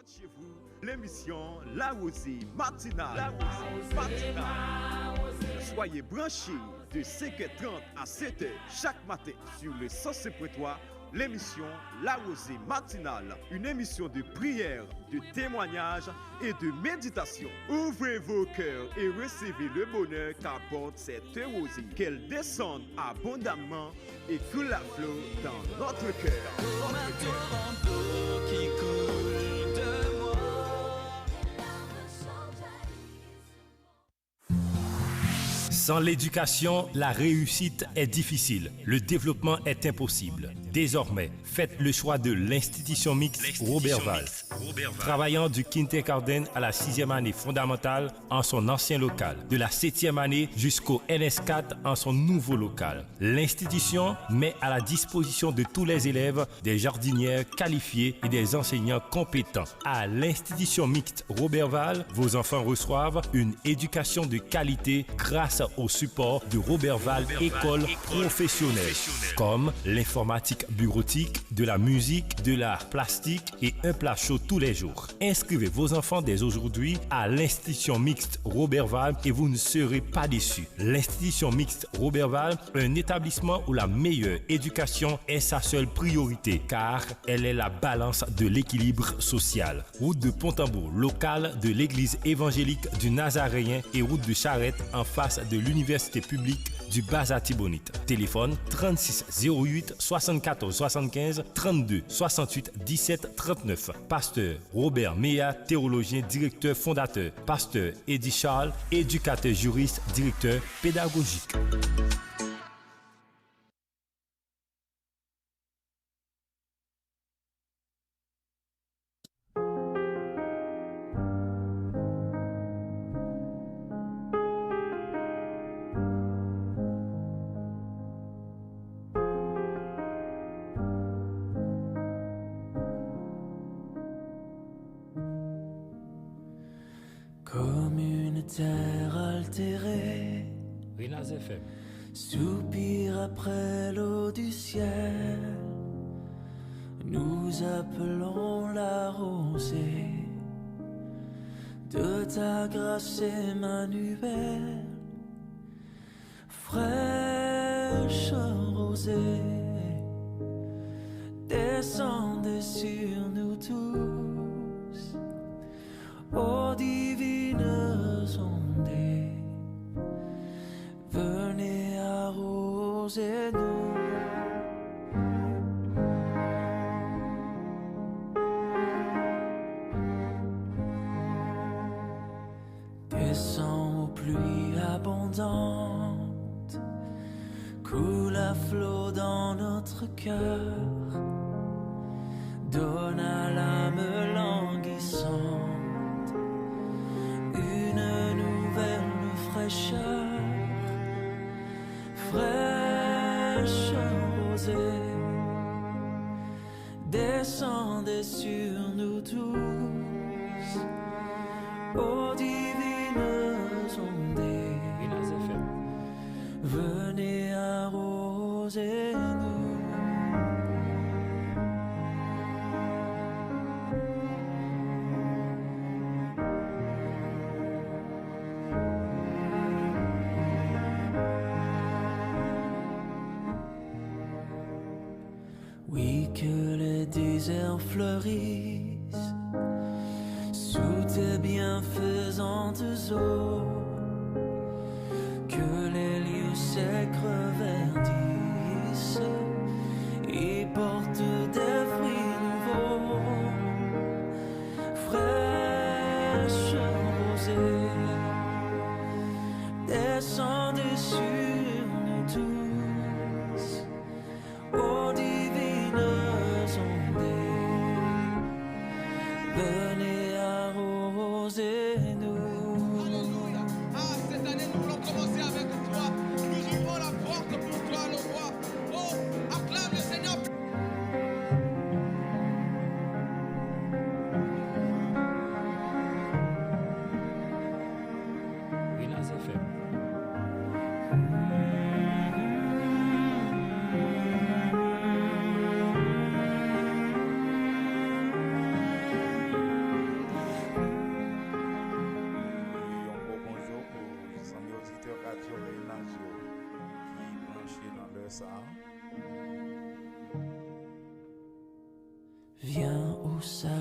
Branchez-vous, l'émission La Rosée matinale. Soyez branchés de 5h30 à 7h chaque matin sur le 105.3. L'émission La Rosée matinale, une émission de prière, de témoignage et de méditation. Ouvrez vos cœurs et recevez le bonheur qu'apporte cette rosée. Qu'elle descende abondamment et coule à flot dans notre cœur. Qui coule de moi. Sans l'éducation, la réussite est difficile. Le développement est impossible. Désormais, faites le choix de l'institution mixte Roberval. Travaillant du kindergarten à la 6e année fondamentale en son ancien local, de la 7e année jusqu'au NS4 en son nouveau local. L'institution met à la disposition de tous les élèves des jardinières qualifiées et des enseignants compétents. À l'institution mixte Roberval, vos enfants reçoivent une éducation de qualité grâce au support de Roberval École professionnelle, comme l'informatique bureautique, de la musique, de l'art plastique et un plat chaud tous les jours. Inscrivez vos enfants dès aujourd'hui à l'institution mixte Roberval et vous ne serez pas déçus. L'institution mixte Roberval, un établissement où la meilleure éducation est sa seule priorité car elle est la balance de l'équilibre social. Route de Pont-Tambour, local de l'église évangélique du Nazaréen et route de Charette en face de l'université publique du Bas-Atibonite. Téléphone 36 08 74 75 32 68 17 39. Pasteur Robert Meya, théologien, directeur fondateur. Pasteur Eddie Charles, éducateur juriste, directeur pédagogique. Comme une terre altérée, Rinaz FM. soupire après l'eau du ciel. Nous appelons la rosée de ta grâce Emmanuel. Fraîche rosée, descendez sur nous tous. Ô divines ondées, venez arroser-nous. Descends aux pluies abondantes, coule à flot dans notre cœur. Donne à l'âme languissante une nouvelle fraîcheur, fraîche rosée, descendez sur nous tous, ô divines ondées, venez arroser-nous. Oui, que les déserts fleurissent sous tes bienfaisantes eaux, que les lieux secs reverdissent et portent des fruits nouveaux. Fraîche rosée, descendez sur nous tous, ô divines ondées, venez arroser-nous. Alléluia. Cette année, nous voulons commencer avec toi. Nous ouvrons la porte pour toi, le roi. Oh, acclame le Seigneur. Rinaz FM.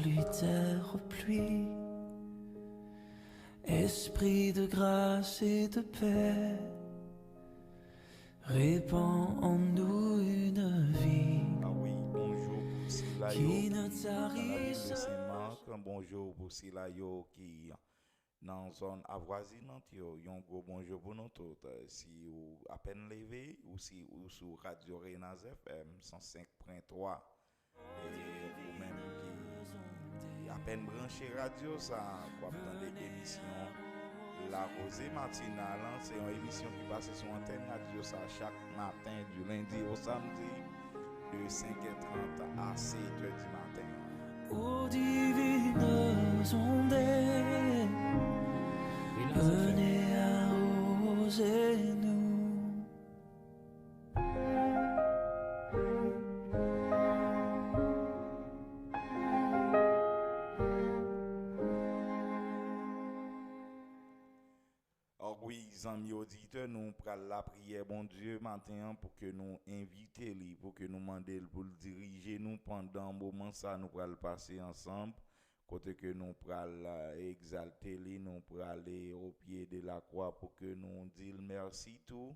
pluie, terre, pluie. Esprit de grâce et de paix, répand en nous une vie Ah oui, bonjour pour Silayo. qui ne tarisse. Bonjour pour Silayo qui dans zone avoisinante yo. Yon gros bonjour pour nous tous. Si vous à peine levé ou si ou sur Radio Renaz FM 105.3 et vous même qui à peine branché radio ça quoi attendre l'émission La Rosée Matinale, c'est une émission qui passe sur antenne radio ça chaque matin du lundi au samedi de 5h30 à 7h du matin. Ô divines ondes, venez arroser nous. Oui, amis auditeurs, nous prenons la prière, bon Dieu, matin pour que nous inviter, pour que nous demandions pour le diriger nous pendant un moment, ça nous prenons passer ensemble, côté que nous prenons exalter, nous prenons aller au pied de la croix pour que nous disions merci tout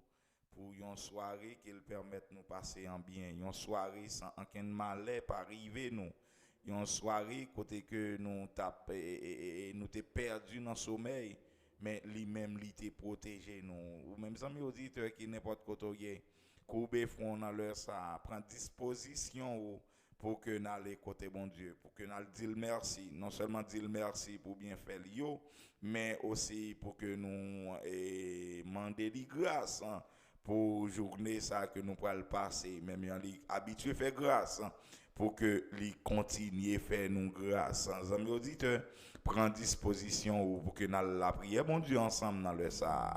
pour une soirée qu'il permette de nous passer en bien, une soirée sans aucun malheur pas arriver nous. Une soirée côté que nous nous t'es perdu dans le sommeil. Mais lui-même, lui te protégé nous. Ou même amis auditeurs qui n'importe côté, couper front dans leur ça, prendre disposition pour que nous allions côté bon Dieu, pour que nous dire merci, non seulement dire merci pour bien faire yo, mais aussi pour que nous demander de grâce pour journée ça que nous pourrons passer, même habitué faire grâce pour que lui continue faire nous grâce. Amis auditeurs, prends disposition pour que nous la prière bon Dieu ensemble dans le ça.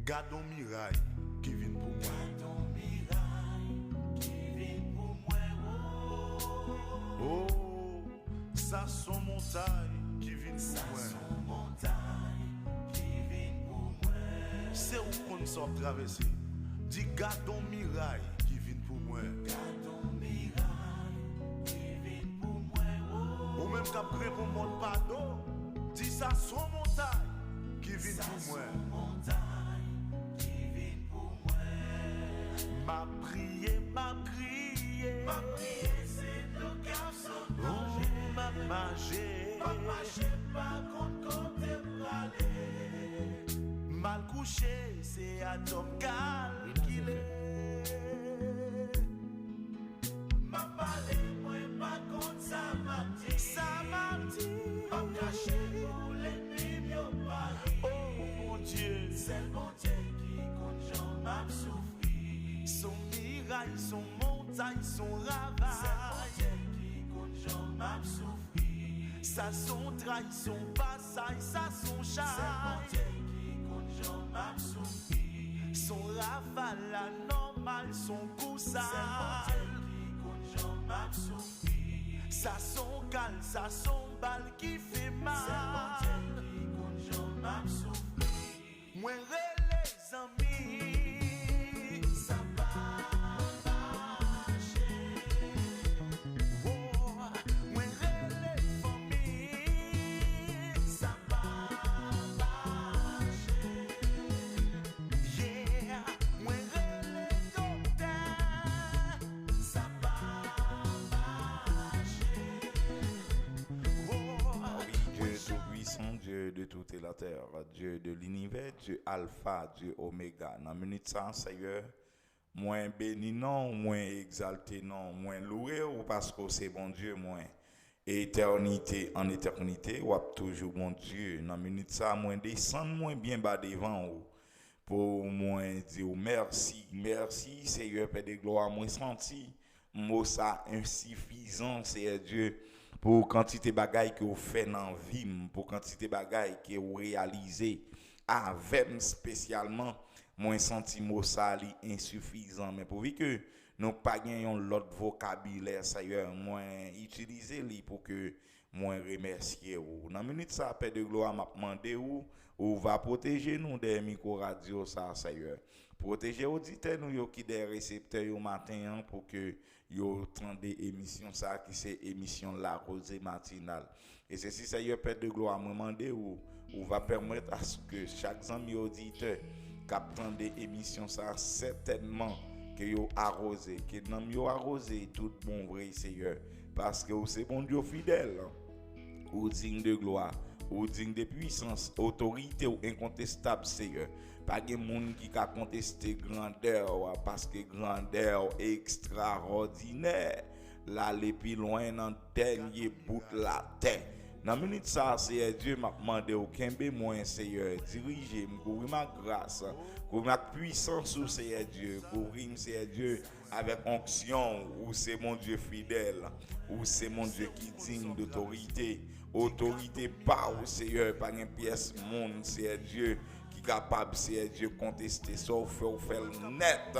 Gardons miraille qui vient pour moi. Oh, ça son montagne qui vient pour moi. C'est où qu'on sort traverser. Dis gardons miraille qui vient pour moi. Ou même qu'après pour mon pardon. Dis ça son montagne qui vient pour moi. Ma prière, c'est le garçon manger. Ma manger, pas côté bralé. Mal couché, c'est à Tom Gal qu'il est. Ma parlé, moi pas contre ça m'a dit. Pas caché pour l'ennemi, yo Paris. Oh mon Dieu, c'est le bon Dieu qui compte Jean m'a souffert. Son miraille, son montagne, son ravage. C'est mon Dieu qui compte Jean m'a souffert. Ça son trahi, son passage, ça son charge. C'est mon Dieu qui compte Jean m'a souffert. Son rafale, la normale, son coussage. C'est mon Dieu qui compte Jean m'a souffert. Ça son cal, ça son balle qui fait mal. C'est mon Dieu qui compte Jean m'a souffert. Moi les amis. Dieu de toute la terre, Dieu de l'univers, Dieu Alpha, Dieu Oméga. Dans la minute ça, Seigneur, moins béni non, moins exalté non, moins loué ou parce que c'est bon Dieu, moins éternité en éternité, ou toujours bon Dieu. Dans la minute ça, moins descendre, moins bien bas devant ou pour moins dire merci, merci Seigneur Père de gloire, moins senti, mot ça insuffisant, c'est Dieu. Pour quantité bagaille que vous faites dans la vie, pour quantité bagaille que vous réalisez avec spécialement moi senti mot ça li insuffisant mais pour que nous pas gagnon l'autre vocabulaire ça y est moi utiliser li pour que moi remercier ou dans minute ça paix de gloire m'a demandé ou va protéger nous des micro radio ça y est protéger auditeurs nous yo qui des récepteurs yo matin pour que yo tendez émission ça qui c'est émission la rosée matinale et c'est si ça y est paix de gloire m'a demandé ou va permettre à ce que chaque ami auditeur captant des émissions ça certainement que yo arrosé que nan yo arrosé tout bon vrai Seigneur parce que c'est bon Dieu fidèle ou digne de gloire ou digne de puissance autorité ou incontestable Seigneur pas de monde qui a contesté grandeur parce que grandeur extraordinaire là les plus loin dans dernier bout de la terre. Dans minute ça c'est Dieu m'a demandé aucun moins Seigneur diriger couvrir ma grâce couvrir ma puissance ou Seigneur Dieu couvrir Seigneur Dieu avec onction ou c'est mon Dieu fidèle ou c'est mon Dieu qui digne d'autorité pas au Seigneur pas une pièce monde Seigneur Dieu qui capable Seigneur Dieu contester ça ou faire net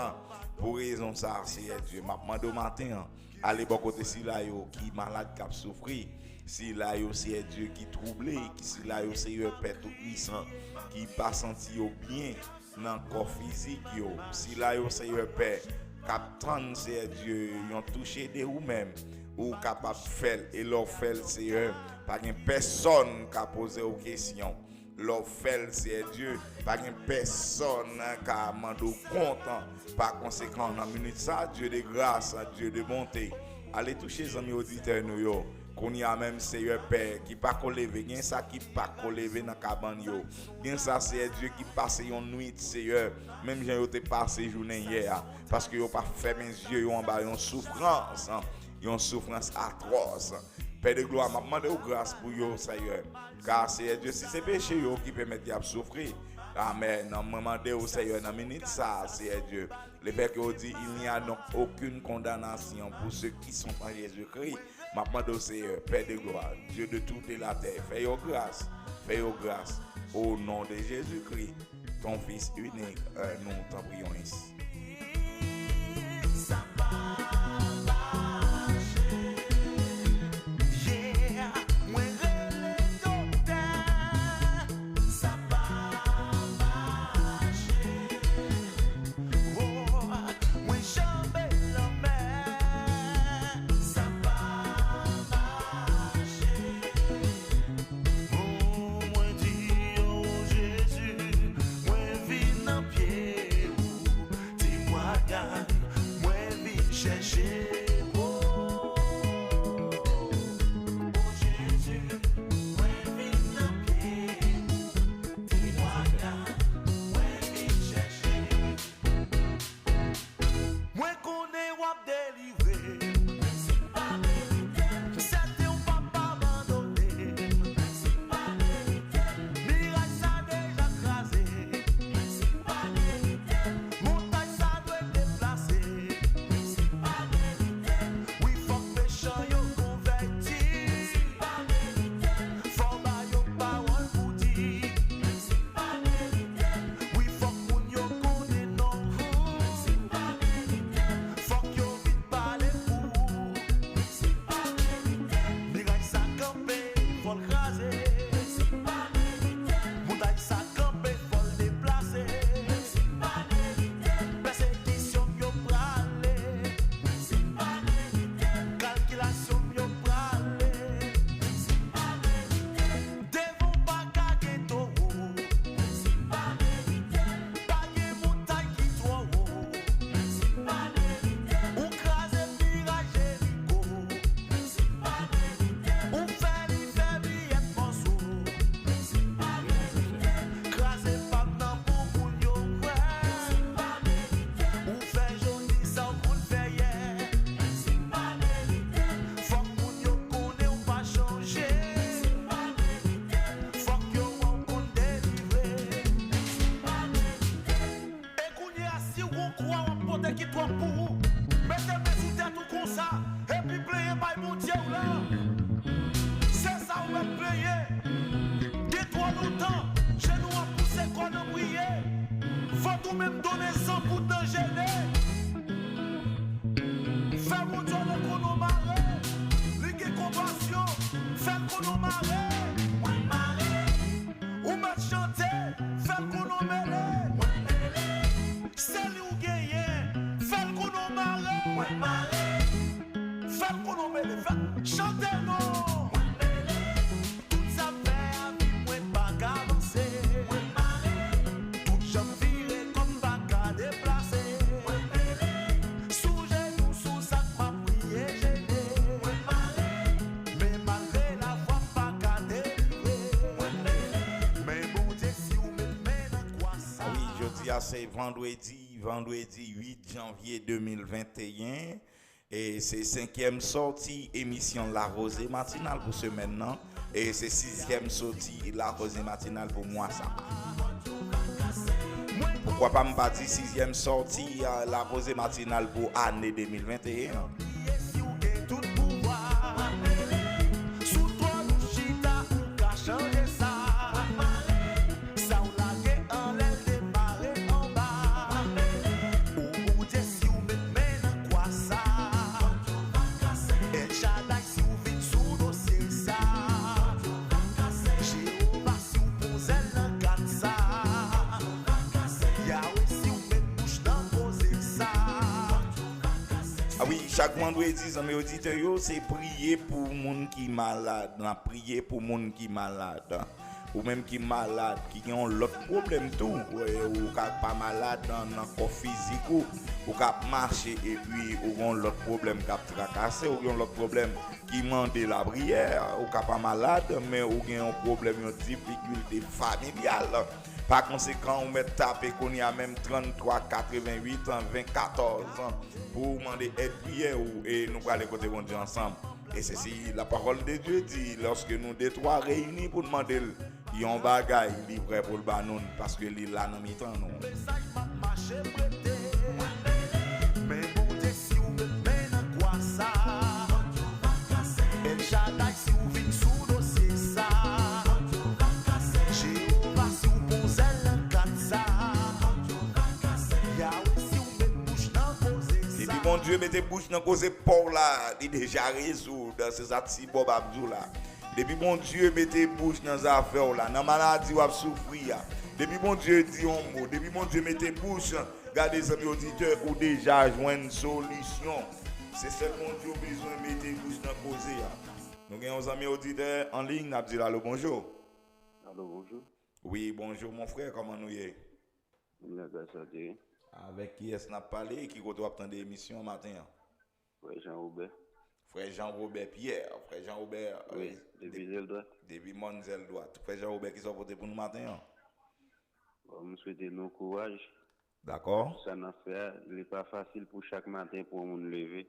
pour raison ça Seigneur Dieu m'a demandé au matin aller bon côté si là yo qui malade qui souffrir si là yo c'est Dieu qui troublé si là yo c'est Père tout puissant qui pas senti au bien dans corps physique yo si là yo c'est Père captant c'est Dieu yon touché de ou même ou capable faire et leur faire c'est pas une personne qui a posé aux questions leur faire c'est Dieu pas une personne qui a demandé compte par conséquent dans minute ça Dieu de grâce Dieu de bonté allez toucher les amis auditeurs nous yo qu'on y a même Seigneur Père qui pas lever gen ça qui pas lever dans cabane yo gen ça c'est Dieu qui passe une nuit Seigneur même j'ai yo te passé journée hier parce que yo pas fermé les yeux yo en bas une souffrance atroce Père de gloire m'a demandé grâce pour yo Seigneur car c'est Dieu si c'est péché yo qui permet de souffrir amen non m'a demandé au Seigneur dans minute ça c'est Dieu le Père qui dit il n'y a donc aucune condamnation pour ceux qui sont en Jésus-Christ. Ma demande au Seigneur, Père de gloire, Dieu de toute la terre, fais-yo grâce, au nom de Jésus-Christ, ton Fils unique, nous t'en prions ici. C'est ça, on va player. Dis-toi longtemps, chez nous, on pousse comme Faut tout même donner 100 pour t'en gêner. Fais mon Dieu le chrono maré. Ligue compassion. Fais le chrono maré. Ou m'a chanté. Fais le chrono mêlé. C'est lui ou gagné. Fais le chrono maré. Fais le chrono mêlé. Chantez non. Tout ça fait à vie. Moi pas qu'avancer. Tout j'en viré comme pas qu'à déplacer. Sous genou, sous sac, m'a prié gêné. Mais malgré la voix, pas qu'à délivrer. Mais bon Dieu, si vous me mettez dans quoi ça? Ah oui, je dis c'est vendredi 8 janvier 2021. Et c'est 5e sortie émission La Rosée matinale pour ce maintenant. Et c'est 6e sortie La Rosée matinale pour moi ça. Pourquoi pas me dire 6e sortie La Rosée matinale pour année 2021? Si vous avez tout pouvoir, sous toi nous chita, ou qu'a changé ça. Ça ou lagué en l'aile, démarré en bas. Ou Dieu si vous mettez dans quoi ça? Et Shaddai si vous vite sous dossier ça. Jéhovah si vous posez dans quatre ça. Yahweh si vous mettez bouche dans poser ça. Ah oui, chaque vendredi, mes auditeurs, c'est prier pour moun qui malade, prier pour moun qui malade, ou même qui malade, qui ont l'autre problème tout, ou qui pas malade dans le corps physique, ou qui marcher et puis ou ont l'autre problème qui tracassé, ou ont l'autre problème qui demande la prière, ou qui pas malade, mais ou qui ont un problème, une difficulté familiale. Par conséquent, on met taper qu'on y a même 33, 88, 24 ans pour demander aide prière et nous allons côté bon Dieu ensemble. Et c'est si la parole de Dieu dit, lorsque nous deux trois réunis pour demander, il y a un bagage livré pour le banon parce que il là dans mi-temps nous. Mais bon Dieu si vous mettez dans quoi ça? El Shaddai si vous vite sous dossier ça. Jéhovah si vous posez le quatre ça. Yahweh si vous mettez bouche dans poser ça. Et puis bon Dieu mettez bouche dans cause Paul là, il déjà résout dans ces actes Bob Abdou là. Depuis bon Dieu mettez bouche dans les affaires là, dans maladie ou souffrir. Depuis bon Dieu dit un mot, depuis bon Dieu mettez bouche, gardez les amis auditeurs ou déjà joindre une solution. C'est seulement Dieu besoin de mettre bouche dans cause là. Nous avons des amis auditeurs en ligne, nous disons allô bonjour. Allô, bonjour. Oui, bonjour mon frère, comment nous y avec qui est-ce qu'on a parlé, qui doit attendre l'émission matin? Oui, Jean-Robert. Frère Jean-Robert Pierre, frère Jean-Robert. Oui, depuis zèle droite. Depuis mon zèle droite. Frère Jean-Robert qui sont votés pour nous matin. Bon, nous souhaitons nos courage. D'accord. Ça n'a fait, il n'est pas facile pour chaque matin pour nous lever.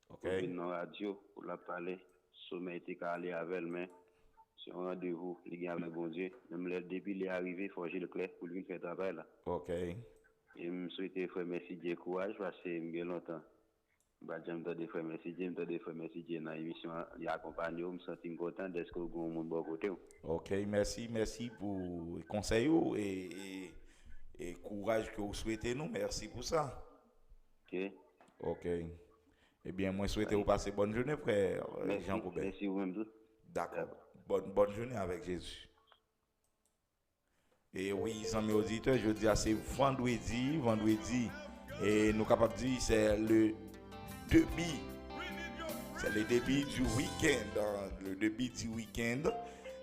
Ok. Pour venir dans la radio, pour la parler. Sommet était calé avec elle, mais c'est un rendez-vous, les gars, avec bon Dieu. Même le début, il est arrivé, il faut agir le clair pour lui faire travail là. Ok. Et je souhaite frère merci Dieu courage parce que bien longtemps. Bah j'aime des frères merci Dieu, des frères merci Dieu dans l'émission, il accompagne, je me sens content d'être que vous mon bon côté. Ok, merci pour le conseil et courage que vous souhaitez nous. Merci pour ça. Ok. Eh bien, moi souhaite vous passer bonne journée frère Jean-Robert. Merci vous-même. D'accord. Bonne journée avec Jésus. Et oui, amis auditeurs, je dis c'est vendredi, et nous capables de dire c'est le début. C'est le début du week-end,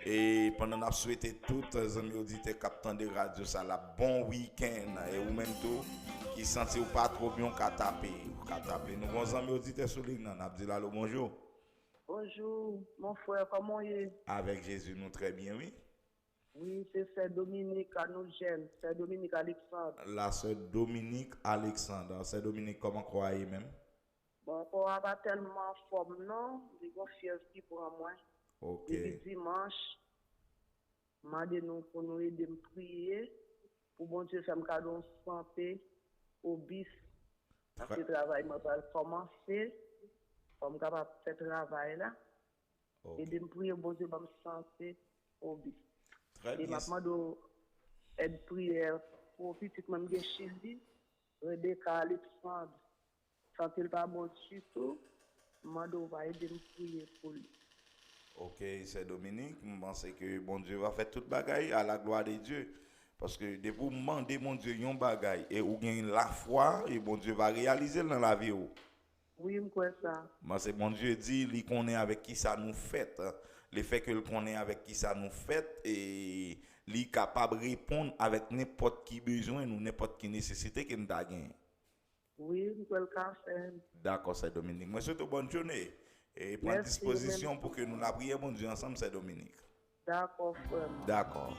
Et pendant qu'on a souhaité tous les amis auditeurs captants de radio, ça la bon week-end. Et vous même tout, qui sentent pas trop bien qu'à taper. Nous, bons amis auditeurs sur l'île, on a dit allô, bonjour. Bonjour, mon frère, comment il est? Avec Jésus, nous très bien, oui. Oui, c'est Sœur Dominique à nous gêne, Sœur Dominique Alexandre. La Sœur Dominique Alexandre. Sœur Dominique, comment croyez même? Bon, on n'a pas tellement forme, non? J'ai une fièvre pour moi. Ok. Depuis dimanche, m'a dit nous pour nous aider à prier, pour bon Dieu faire un cadeau de santé au bis. Parce que le travail m'a pas commencé, comme capable de faire travail là. Et de me prier, bon Dieu, pour me santé au bis. Très et bien. maintenant, aide prière pour petit même des Chili, Rebecca Alexandre. Quand il pas bon du tout, Mando va aider me prier pour lui. Ok, c'est Dominique. Je pense que bon Dieu va faire toute bagaille à la gloire de Dieu. Parce que de vous demander, mon Dieu, yon bagaille, et ou gagne la foi, et bon Dieu va réaliser dans la vie. Oui, je crois ça. Parce que bon Dieu dit, il connaît avec qui ça nous fait. Le fait que le connaît avec qui ça nous fait, et il est capable de répondre avec n'importe qui besoin ou n'importe qui nécessité qu'il nous a gagné. Oui, je crois le faire. D'accord, c'est Dominique. Moi, je souhaite une bonne journée. Et prendre disposition pour que nous la prions, bon Dieu, ensemble, c'est Dominique. D'accord, frère. D'accord.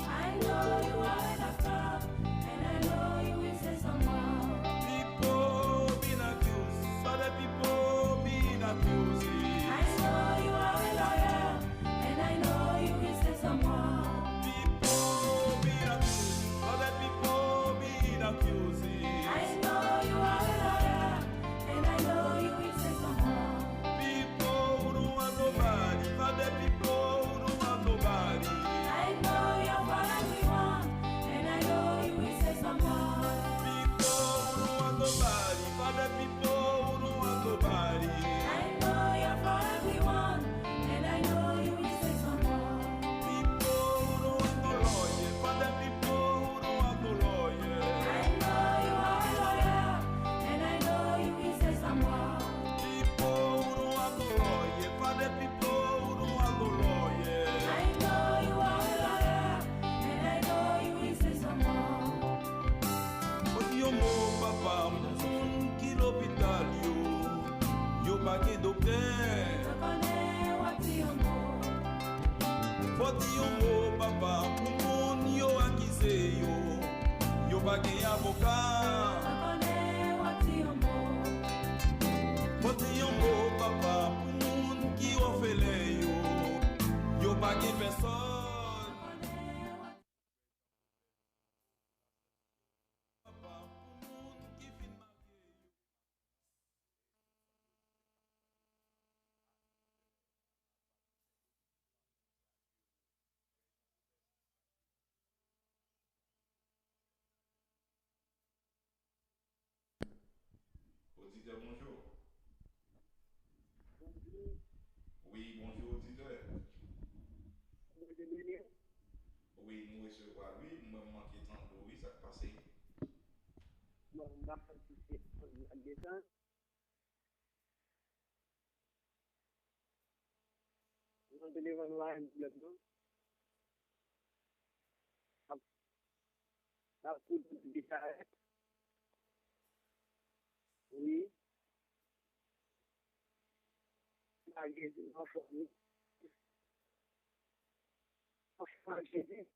I know you are a doctor, and I know you will say some more. People being accused, other people being accused. I know you are a lawyer, and I know you will say some more. People being accused, other people being accused. I know you are a lawyer, and I know you will say some more. People who don't want nobody, other people who don't want nobody. I know you're for everyone, and I know you will say some more. People who don't want nobody, other people who don't want nobody. I know you're for everyone, and I know you will say some more. People who don't want no lawyer, other people who don't want no lawyer. I know you are a lawyer, and I know you will say some more. People who don't want no lawyer, other people who don't want no lawyer. I know you are a lawyer, and I know you will say some more. Oti yo mo papa, moun ki l'hôpital yo pa gen docteur. Je connais what you know. Oti yo mo papa, moun yo akise yo pa gen Je avocat. connais what you know. Oti yo mo papa, moun ki orphelin yo pa gen personne. Auditeur, bonjour. Oui, bonjour, auditeur. Oui, nous recevoir, oui, moi manqué tant de oui, ça passe. Bon, on va participer à l'état. On va délivrer online maintenant. La poudre de bicarette. Oui. La guédine, enfin, oui. Enfin, j'ai dit.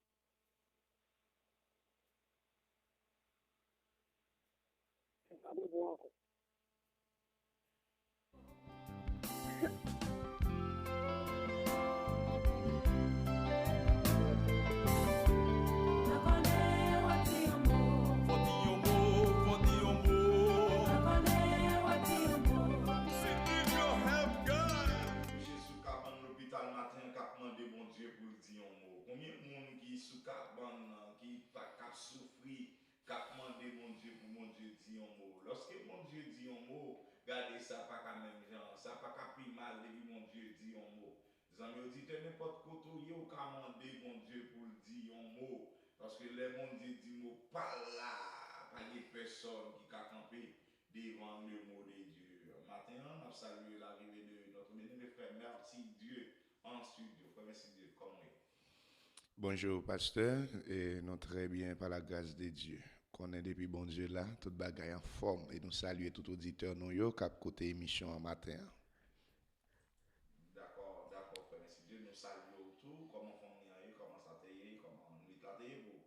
C'est pas bon encore. Je connais what you know. Foti yo mo. Je connais what you know. C'est give your help, God. Monsieur sous cabane l'hôpital matin, cap demandé bon Dieu pour le dire un mot. Combien de monde qui sous cabane, qui pas cap souffrir, cap demandé bon Dieu pour mon Dieu dire un mot. Lorsque mon Dieu dit un mot, regardez ça pas quand même genre, ça pas cap pris mal depuis mon Dieu dit un mot. Zami auditeur n'importe côté yo ka mandé bon Dieu pour le dire un mot parce que les mon Dieu dit mot pas là, pas de personne qui ka camper devant le mot de Dieu. Matin, on a salué l'arrivée de notre bien-aimé frère. Merci Dieu en studio. Frère, merci Dieu. Comment est? Bonjour, pasteur, et nous très bien par la grâce de Dieu. Qu'on est depuis bon Dieu là, toute bagaille en forme, et nous saluer tout auditeur nous yo cap côté émission en matin. D'accord, frère, merci Dieu. Nous saluons tout. Comment famille a eu, comment ça t'a eu, comment nous t'attendez vous?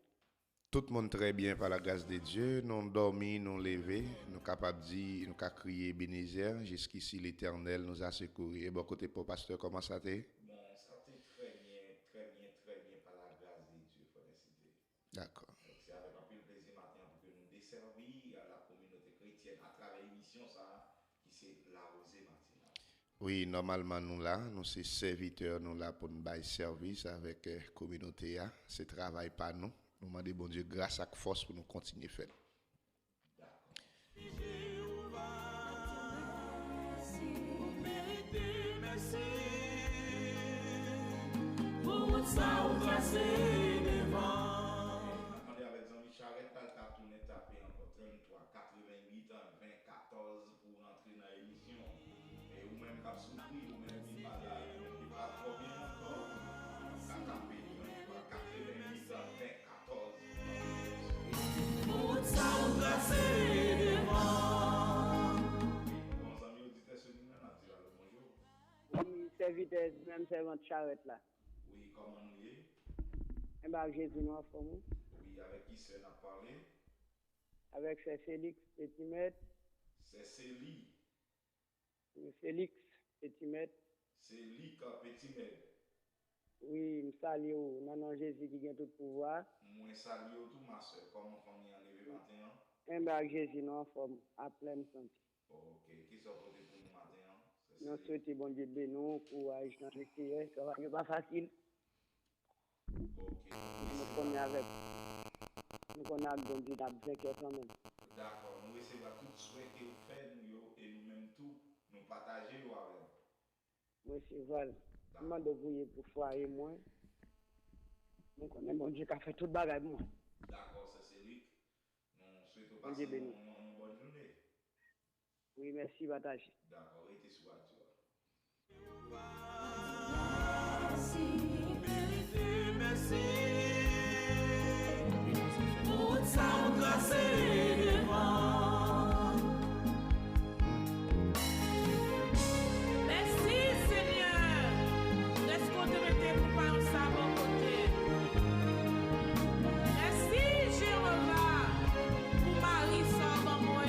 Tout le monde très bien par la grâce de Dieu. Nous dormi, nous levé, nous capables de dire, nous avons crié Bénézer, jusqu'ici l'Éternel nous a secouru. Et bon côté pour pasteur, comment ça t'est? Bon, ça t'est très bien par la grâce de Dieu, frère, merci Dieu. D'accord. Donc, c'est avec un peu de plaisir matin pour que nous desservir à la communauté chrétienne à travers l'émission ça qui c'est la rosée matinale. Oui, normalement nous là, nous c'est serviteurs nous là pour nous bailler service avec communauté là, c'est travail pas nous. Nous demandons bon Dieu grâce et force pour nous continuer faire. Pour ça ou tracé devant. Attendez avec Jean-Michel Charette, là, t'as tourné tapé encore 33, 88, 24, pour rentrer dans l'émission. Et ou même cap souffrir, ou même qui pas là, qui pas trop bien encore. T'as tapé 33, 88, 24. Pour ça ou tracé devant. Bons amis auditeurs, ce numéro là, tu as le bonjour. Oui, serviteur, même servante charrette là. Oui, comment nous y est? Eh bien, Jésus nous a formé. Oui, avec qui c'est n'a parlé? Avec c'est Félix Petit-Maître. C'est Célie. Félix Petit-Maître. Célie Petit-Maître. Oui, je salue au nom de Jésus qui a tout pouvoir. Moi, salue tout ma soeur. Comment famille en levé matin? Eh bien, Jésus nous a formé à pleine santé. Ok, qui sont côté pour nous matin? Nous souhaitons bon Dieu de nous, courage dans les prières. Ça va pas facile. Ok. Nous connaissons avec. Nous connaissons bon Dieu d'absence quand même. D'accord, nous recevons tout souhait que vous faites, nous, et nous-mêmes tout, nous partager avec. Monsieur Val, je demande de vous pour foyer moi. Nous connaissons bon Dieu qui a fait tout le bagage moi. D'accord, c'est Célic. Nous souhaitons Bon passer Dieu béni. une bonne journée. Oui, merci, partage. D'accord, restez sur la joie. Merci. Pour ça ou tracé devant. Merci Seigneur. Laisse qu'on te mette pour pas un savon côté. Merci Jéhovah pour Marie sans moi.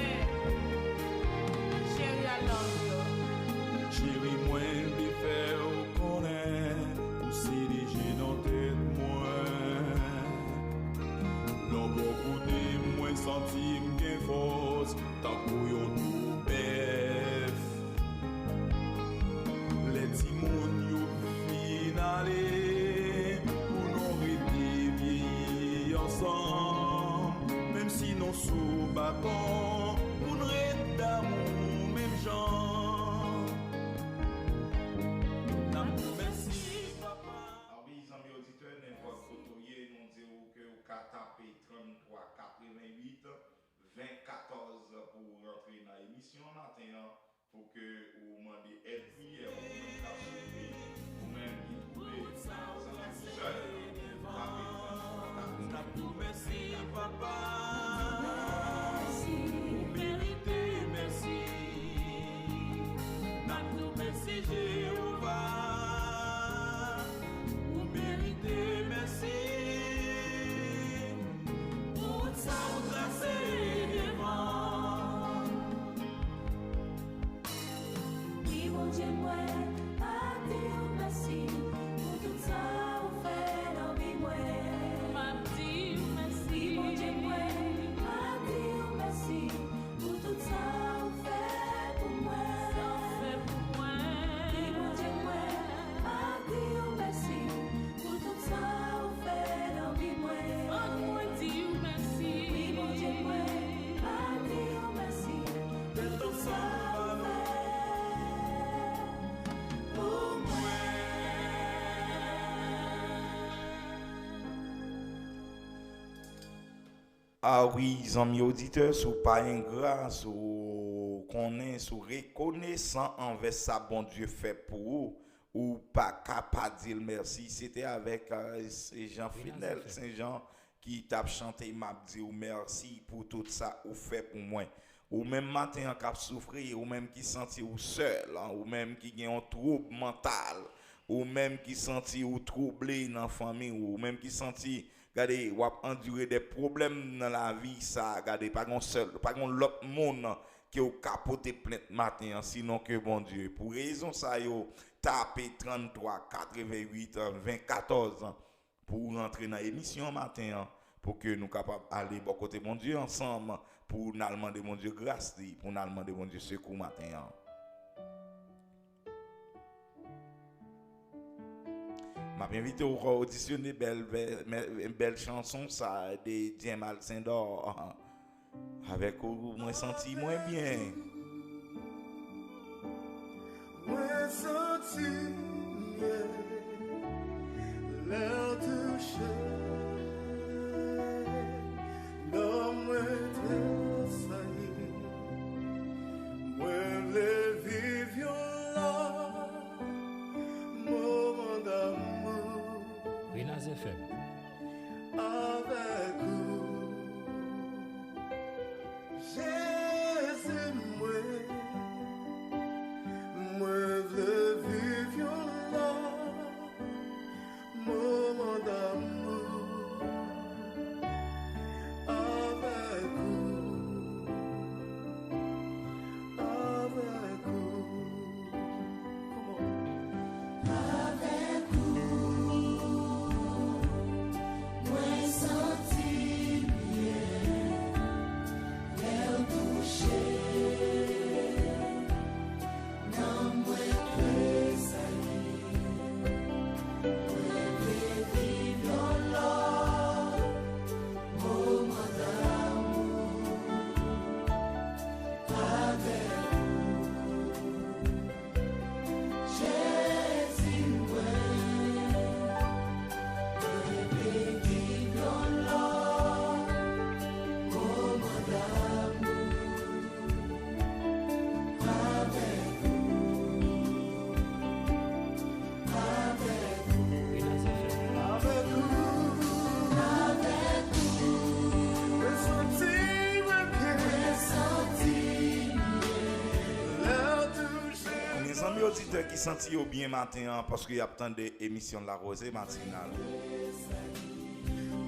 Chérie I love you. Chérie, moi, lui faire connaître, ou si dirigé dans tête moi. L'on beaucoup de moi senti m'gain force, tant qu'on yon tout bef. Les timons yo finale, pour nous rester vieillis ensemble, même si nous sous bâton, pour nous rester d'amour, même genre. Merci, papa. Ah oui, amis auditeurs, n'importe côtoyer, nous disons que vous avez tapé 33 88 2014 pour rentrer dans l'émission matin, pour que vous demandez aide prière, vous même qu'à souffrir, vous même qui trouvez ça tout seul. Merci papa. Vérité, merci. Merci Jéhovah. Vous méritez, merci. Pour ça vous tracez devant. Oui, mon Dieu, moi, à dire merci pour tout ça, vous faites dans vie, moi. M'a dit merci. Oui, mon Dieu, moi, à dire merci pour tout ça, vous faites pour moi. Fait pour moi. Oui, mon Dieu, moi, à dire merci pour tout ça, vous faites dans vie, moi. Oh, moi dis merci. Oui, mon Dieu, moi, à dire merci pour tout ça, vous faites pour moi. Ah oui, amis auditeurs, sous pas ingrat, sous connaît, sous reconnaissant envers ça bon Dieu fait pour vous, ou pas capable de dire merci. C'était avec ces gens fidèles, ces gens qui t'a chanté, m'a dit merci pour tout ça ou fait pour moi. Ou même matin en cap souffrir, ou même qui senti ou seul, hein, ou même qui a un trouble mental, ou même qui senti ou troublé dans la famille, ou même qui senti regardez, ou a enduré des problèmes dans la vie, ça, regardez, pas un seul, pas un l'autre monde qui a capoté plainte matin, sinon que bon Dieu. Pour raison ça, yo tapé 33 88 24 pour rentrer dans l'émission matin, pour que nous capables aller bon côté bon Dieu ensemble, pour nous demander mon Dieu grâce, pour nous demander mon Dieu secours matin. m'a invité au auditionner belle chanson ça de Djemal Sindor avec moi senti moins bien. Moi senti bien l'air touché dans moi tressailli moi le vivons là moment d'amour Renaz FM. avec vous Jésus moi le vivons là moment d'amour avec vous Avec vous, moi senti bien, l'air touché, dans moi tressailli, moi vivons là, moment d'amour, avec Jésus, moi, bébé vivons là, moment d'amour, avec Renaz FM. avec vous moi senti bien senti l'air touché Mes amis auditeurs qui senti au bien matin parce qu'il y a tant d'émissions de la Rosée matinale.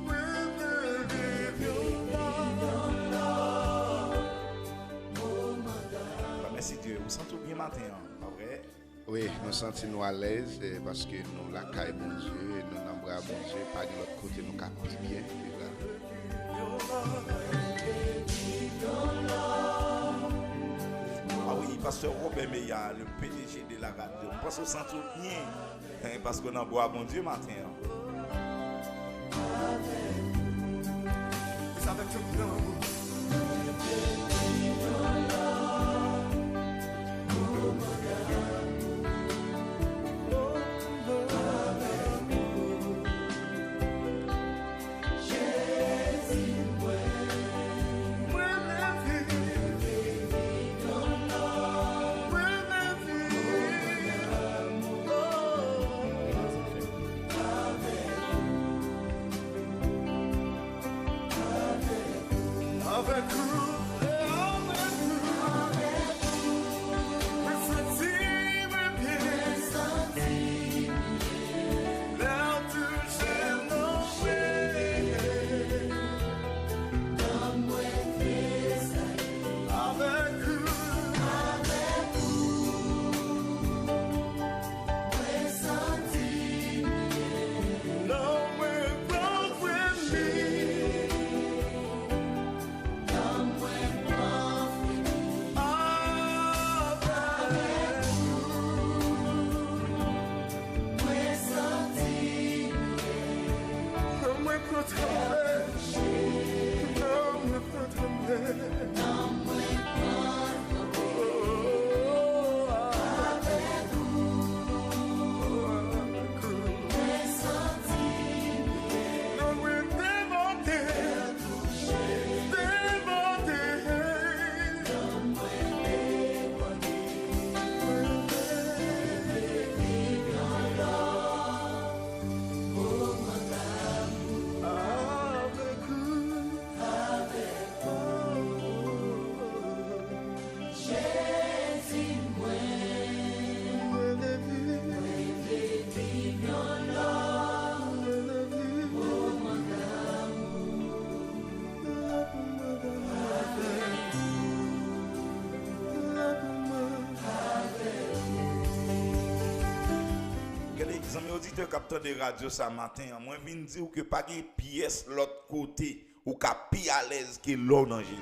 moi le vivons là Bah, merci Dieu, vous sentez au bien matin, pas vrai? Oui, nous sentons nous à l'aise parce que nous la caille bon Dieu et nous n'embrassons bon Dieu pas de l'autre côté nous capons bien. Et là. Ah oui, pasteur Robert Meya, le PDG de la radio. Parce qu'on sent tout bien. Parce qu'on en boit bon Dieu matin. C'est avec ce grand amour moi la vie moi la vie avec vous moi senti bien l'air touché non avec vous non me prends with me non me prends trembler non me prends trembler non me déborder Regardez, les amis auditeurs capteurs de radio ce matin, moi je viens dire que pas de pièce l'autre côté ou qu'à plus à l'aise que l'eau dans Jésus.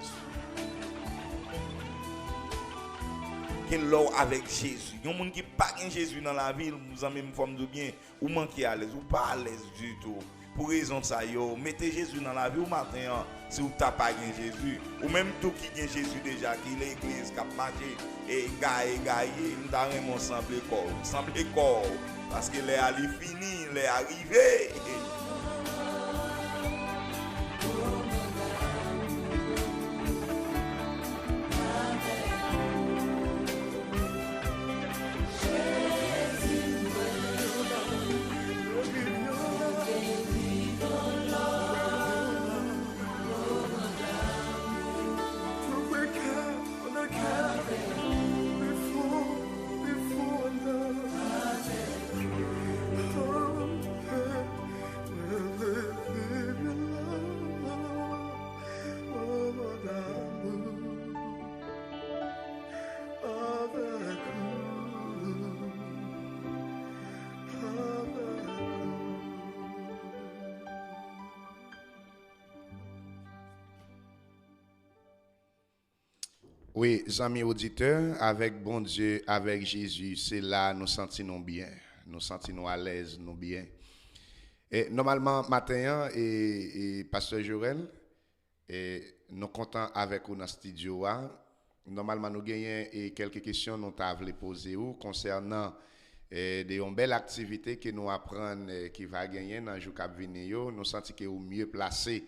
que l'eau avec Jésus. Il y a des gens qui n'ont pas Jésus dans la ville, nous en même forme de bien, ou manquez à l'aise, ou pas à l'aise du tout. Pour raison de ça, mettez Jésus dans la vie au matin, si vous n'avez pas Jésus, ou même tout qui a Jésus déjà, qui est l'église, qui a marché, et gaillé, nous avons semblé corps, parce que les ali fini, les arrivé. Oui, amis auditeurs, avec bon Dieu, avec Jésus, c'est là nous sentons bien, nous sentons à l'aise, nous bien. Et normalement, matin, et Pasteur Jorel, nous comptons avec vous dans le studio. Normalement, nous gagnons quelques questions nous avons poser concernant des belles activités que nous apprenons qui va gagner dans le jour qui venir. Nous sentons que vous mieux placé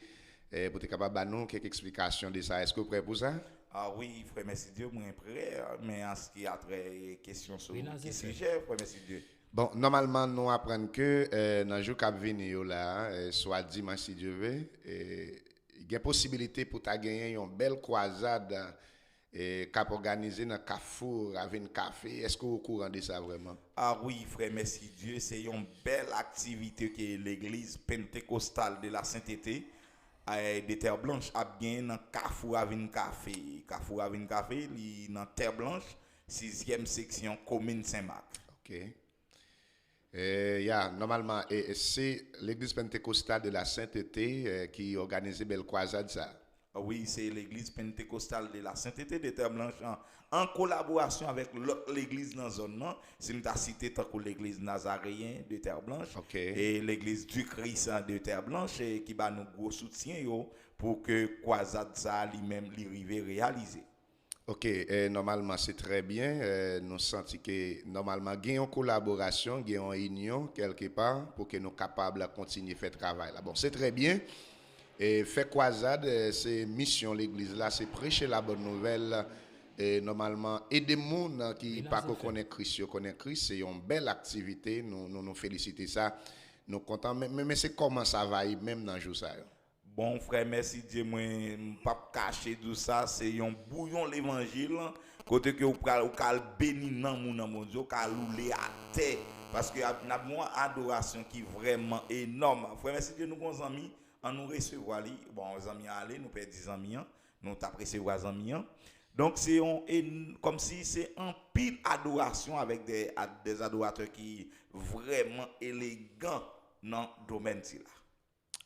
pour être capable de nous quelques explications de ça. Est-ce que vous êtes prêt pour ça? Ah oui, frère, merci Dieu, moi prêt, mais en ce qui a trait questions sur ce sujet, frère, merci Dieu. Bon, normalement, nous apprenons que dans le jour qui venir là, soit dimanche si Dieu veut, il y a possibilité pour ta gagner une belle croisade cap organisée dans Carrefour avec un café. Est-ce que vous êtes au courant de ça vraiment? Ah oui, frère, merci Dieu, c'est une belle activité que l'église pentecostale de la Sainteté de Terre Blanche a bien dans Carrefour avec café. Carrefour avec café, dans Terre Blanche, 6e section commune Saint-Marc. OK. Normalement, c'est l'église pentecostale de la Sainteté qui organise belle croisade ça. Oui, c'est l'église pentecostale de la Sainteté de Terre Blanche en collaboration avec l'église dans la zone. C'est une cité tant que l'église nazaréenne de Terre Blanche et l'église du Christ de Terre Blanche qui va nous gros soutien pour que croisade ça lui-même l'arrive réaliser. OK, normalement c'est très bien. Nous sentons que normalement il y a une collaboration, il y a une union quelque part pour que nous soyons capables de continuer à faire le travail là. Bon, c'est très bien. Et fait croisade, c'est mission l'église là, c'est prêcher la bonne nouvelle. Et normalement, aider les gens qui ne connaissent pas Christ, c'est une belle activité. Nous félicitons ça. Nous sommes contents. Mais c'est comment ça va même dans le jour ça. Bon frère, merci Dieu, moi pas cacher tout ça, c'est un bouillon l'évangile côté que vous cal béni dans mon Dieu, cal rouler à terre parce que y a une adoration qui est vraiment énorme. Frère, merci Dieu, nous bons amis, en nous recevoir bon les amis aller, nous perdre 10 amis, nous t'apprécier les amis. Donc c'est comme si c'est un pile adoration avec des adorateurs qui vraiment élégants dans le domaine là.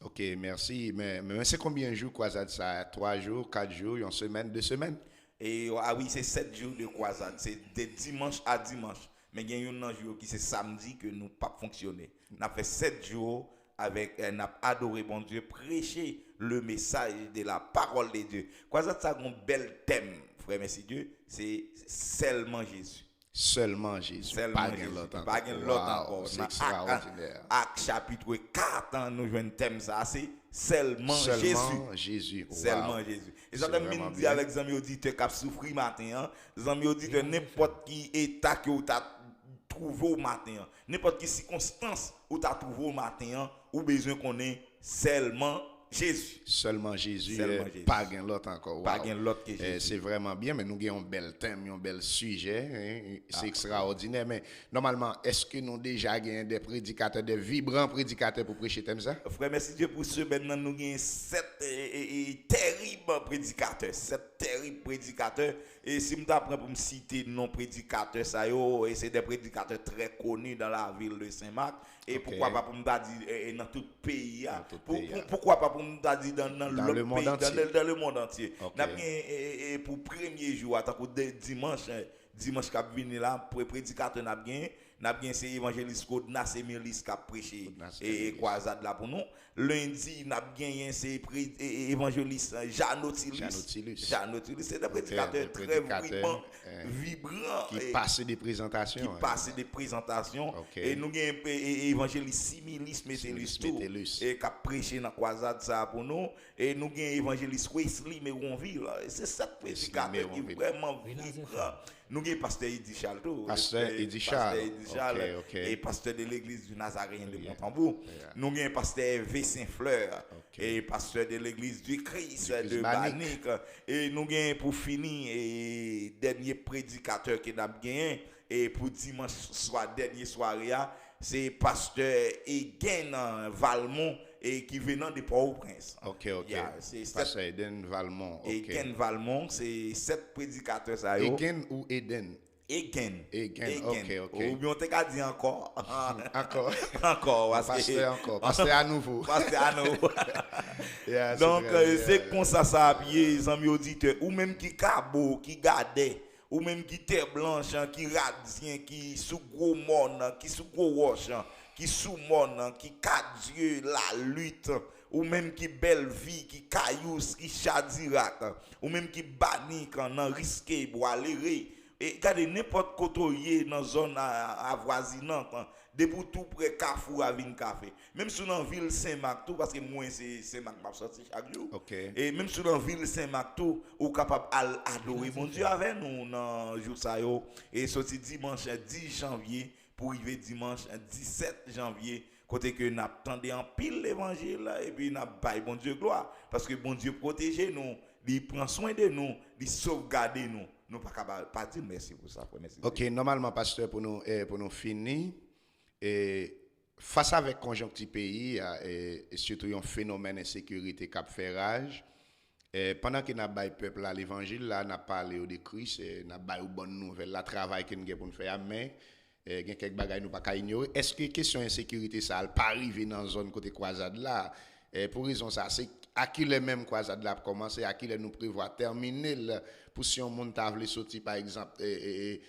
OK, merci. Mais c'est combien de jours croisade ça? 3 jours, 4 jours, une semaine, 2 semaines? Et ah oui, c'est 7 jours de croisade. C'est de dimanche à dimanche. Mais il y a un jour qui c'est samedi que nous pas fonctionner. On a fait 7 jours avec on a adoré bon Dieu, prêcher le message de la parole de Dieu. Croisade ça a un bel thème, frère merci Dieu, c'est seulement Jésus. Seulement Jésus. Pas l'autre encore. C'est extraordinaire. Acte chapitre 4, nous jouons un thème ça, c'est seulement Jésus. Seulement Jésus. Et ça me dit avec les amis auditeurs qui souffrent matin, les amis auditeurs n'importe qui état que vous avez trouvé au matin, n'importe qui circonstance où tu as trouvé au matin, ou besoin qu'on ait seulement Jésus. Seulement Jésus. Pas gain l'autre encore. Pas gain l'autre que Jésus. C'est vraiment bien, mais nous avons un bel thème, un bel sujet. C'est extraordinaire. Mais normalement, est-ce que nous déjà gagné des prédicateurs, des vibrants prédicateurs pour prêcher thème ça? Frère, merci Dieu pour ce. Maintenant, nous avons 7 terribles prédicateurs. 7 terribles prédicateurs. Et si je t'apprends pour me citer non prédicateurs, ça et c'est des prédicateurs très connus dans la ville de Saint-Marc. Et pourquoi pas pour me dire dans tout le pays? Pourquoi pas pour me dire dans le monde entier? Dans le monde entier. Pour le premier jour, dimanche dimanche qu'a venir là pour prédicateur n'a bien c'est évangéliste Kodna c'est Mélis qui a prêché et croisade là pour nous. Lundi n'a bien c'est évangéliste Janotilus c'est des prédicateurs très vibrants qui passent des présentations et nous gagne évangéliste Similis Métellus et qui a prêché dans croisade ça pour nous et nous gagne évangéliste Wesley Méronville c'est ça prédicateur qui vraiment vibrant. Nous avons pasteur Eddy Charles, et pasteur de l'église du Nazaréen de Montembourg. Nous avons pasteur V. Saint-Fleur, et pasteur de l'église du Christ de Banik. Et nous avons pour finir, et dernier prédicateur qui a gagné, et pour dimanche soir, dernier soirée, c'est pasteur Egen Valmont. Et qui venant de Port-au-Prince. C'est pasteur Eden Valmont. Egen Valmont, c'est 7 prédicateurs ça. Egen ou Eden? Egen. Ok. Ou bien on t'a dit encore. Encore. Pasteur à nouveau. Donc, c'est comme ça, les amis auditeurs, ou même qui cabo, qui gardait, ou même qui terre blanche, qui radien, qui sous gros monde, qui sous gros roche, qui sous monde, qui quatre Dieu, la lutte, ou même qui belle vie, qui caillous, qui chadirak, ou même qui banni quand on risqué pour aller. Et regardez n'importe côté dans zone avoisinante, depuis tout près Carrefour à Vin Café. Même si dans ville Saint-Marc tout parce que moi c'est Saint-Marc m'a sorti chaque jour. Et même si dans ville Saint-Marc tout ou capable adorer mon Dieu avec nous dans jour ça yo et sorti dimanche 10 janvier pour arriver dimanche 17 janvier côté que n'a attendé en pile l'évangile et puis n'a bail bon Dieu gloire parce que bon Dieu protège nous, il prend soin de nous, il sauvegarde nous. Nous pas dire merci pour ça. Merci. OK, normalement pasteur pour nous finir et face avec conjoncture pays et surtout un phénomène d'insécurité qui fait rage pendant que n'a bail peuple à l'évangile là n'a parlé de Christ n'a bail bonne nouvelle la travail que nous pour nous faire mais il y a quelques bagages nous pas ignorer est-ce que question insécurité ça pas arriver dans zone côté croisade là pour raison ça c'est à qui les mêmes croisade là commencer à qui les nous prévoir terminer pour si on monte table sorti par exemple et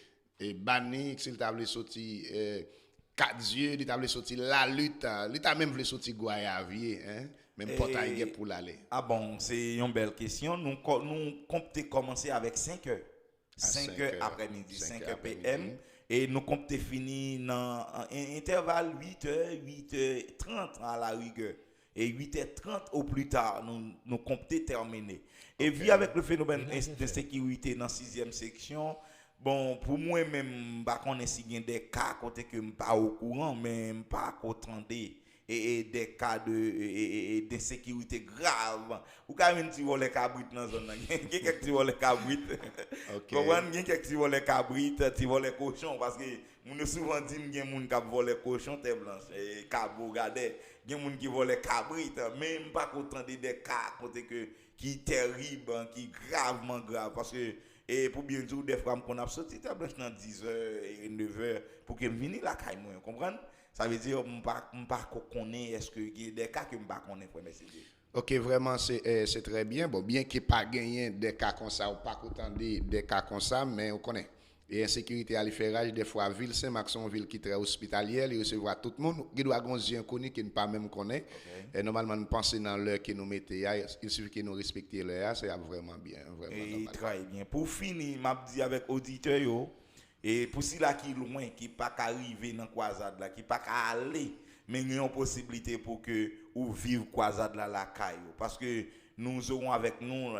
banni s'il table sorti quatre yeux il table sorti la lutte l'état même veut sorti Guayavier hein même portail pour l'aller. Ah bon, c'est une belle question. Nous comptons commencer avec 5 heures. 5 heures après-midi, 5 heures PM. Et nous comptons finir dans un intervalle 8h30 à la rigueur. Et 8h30 au plus tard, nous comptons terminer. Et vu avec le phénomène de sécurité dans la 6e section, bon, pour moi-même, je connais si il y a des cas côté que je ne suis pas au courant, mais je ne suis pas contenté. Et des cas d'insécurité grave. Ou quand même tu vois les cabrites dans la zone. Il y a quelques qui voient les cabrites. Comment il y a quelques qui voient les cabrites, tu vois les cochons. Parce que nous souvent dit qu'il y a des gens qui voient les cochons, tête blanche. Et cabot, regardez. Il y a des gens qui voient les cabrites. Même pas content des cas qui terrible, qui gravement grave. Parce que, et pour bien dire, des fois, qu'on a sorti tête blanche dans 10h et 9h pour que je vienne la caille. Vous comprenez? Ça veut dire que je ne connais pas est-ce qu'il y a des cas que je ne connais pas. OK, vraiment, c'est très bien. Bon, bien qu'il n'y ait pas gagné des cas comme ça, ou pas autant des cas comme ça, mais on connaît. Et insécurité à l'efférage, des fois, ville Saint-Marc, c'est une ville qui est très hospitalière, il recevra tout le monde. Il doit avoir des inconnus qui ne pas même connaître. Et normalement, nous pensons dans l'heure que nous mettons, il suffit que nous respections l'heure, c'est vraiment bien. Vraiment, et très bien. Pour finir, je dis avec auditeurs, et pour ceux là qui loin qui pas arriver dans croisade là qui pas aller mais il y a une possibilité pour que ou vivre croisade là la caille parce que nous aurons avec nous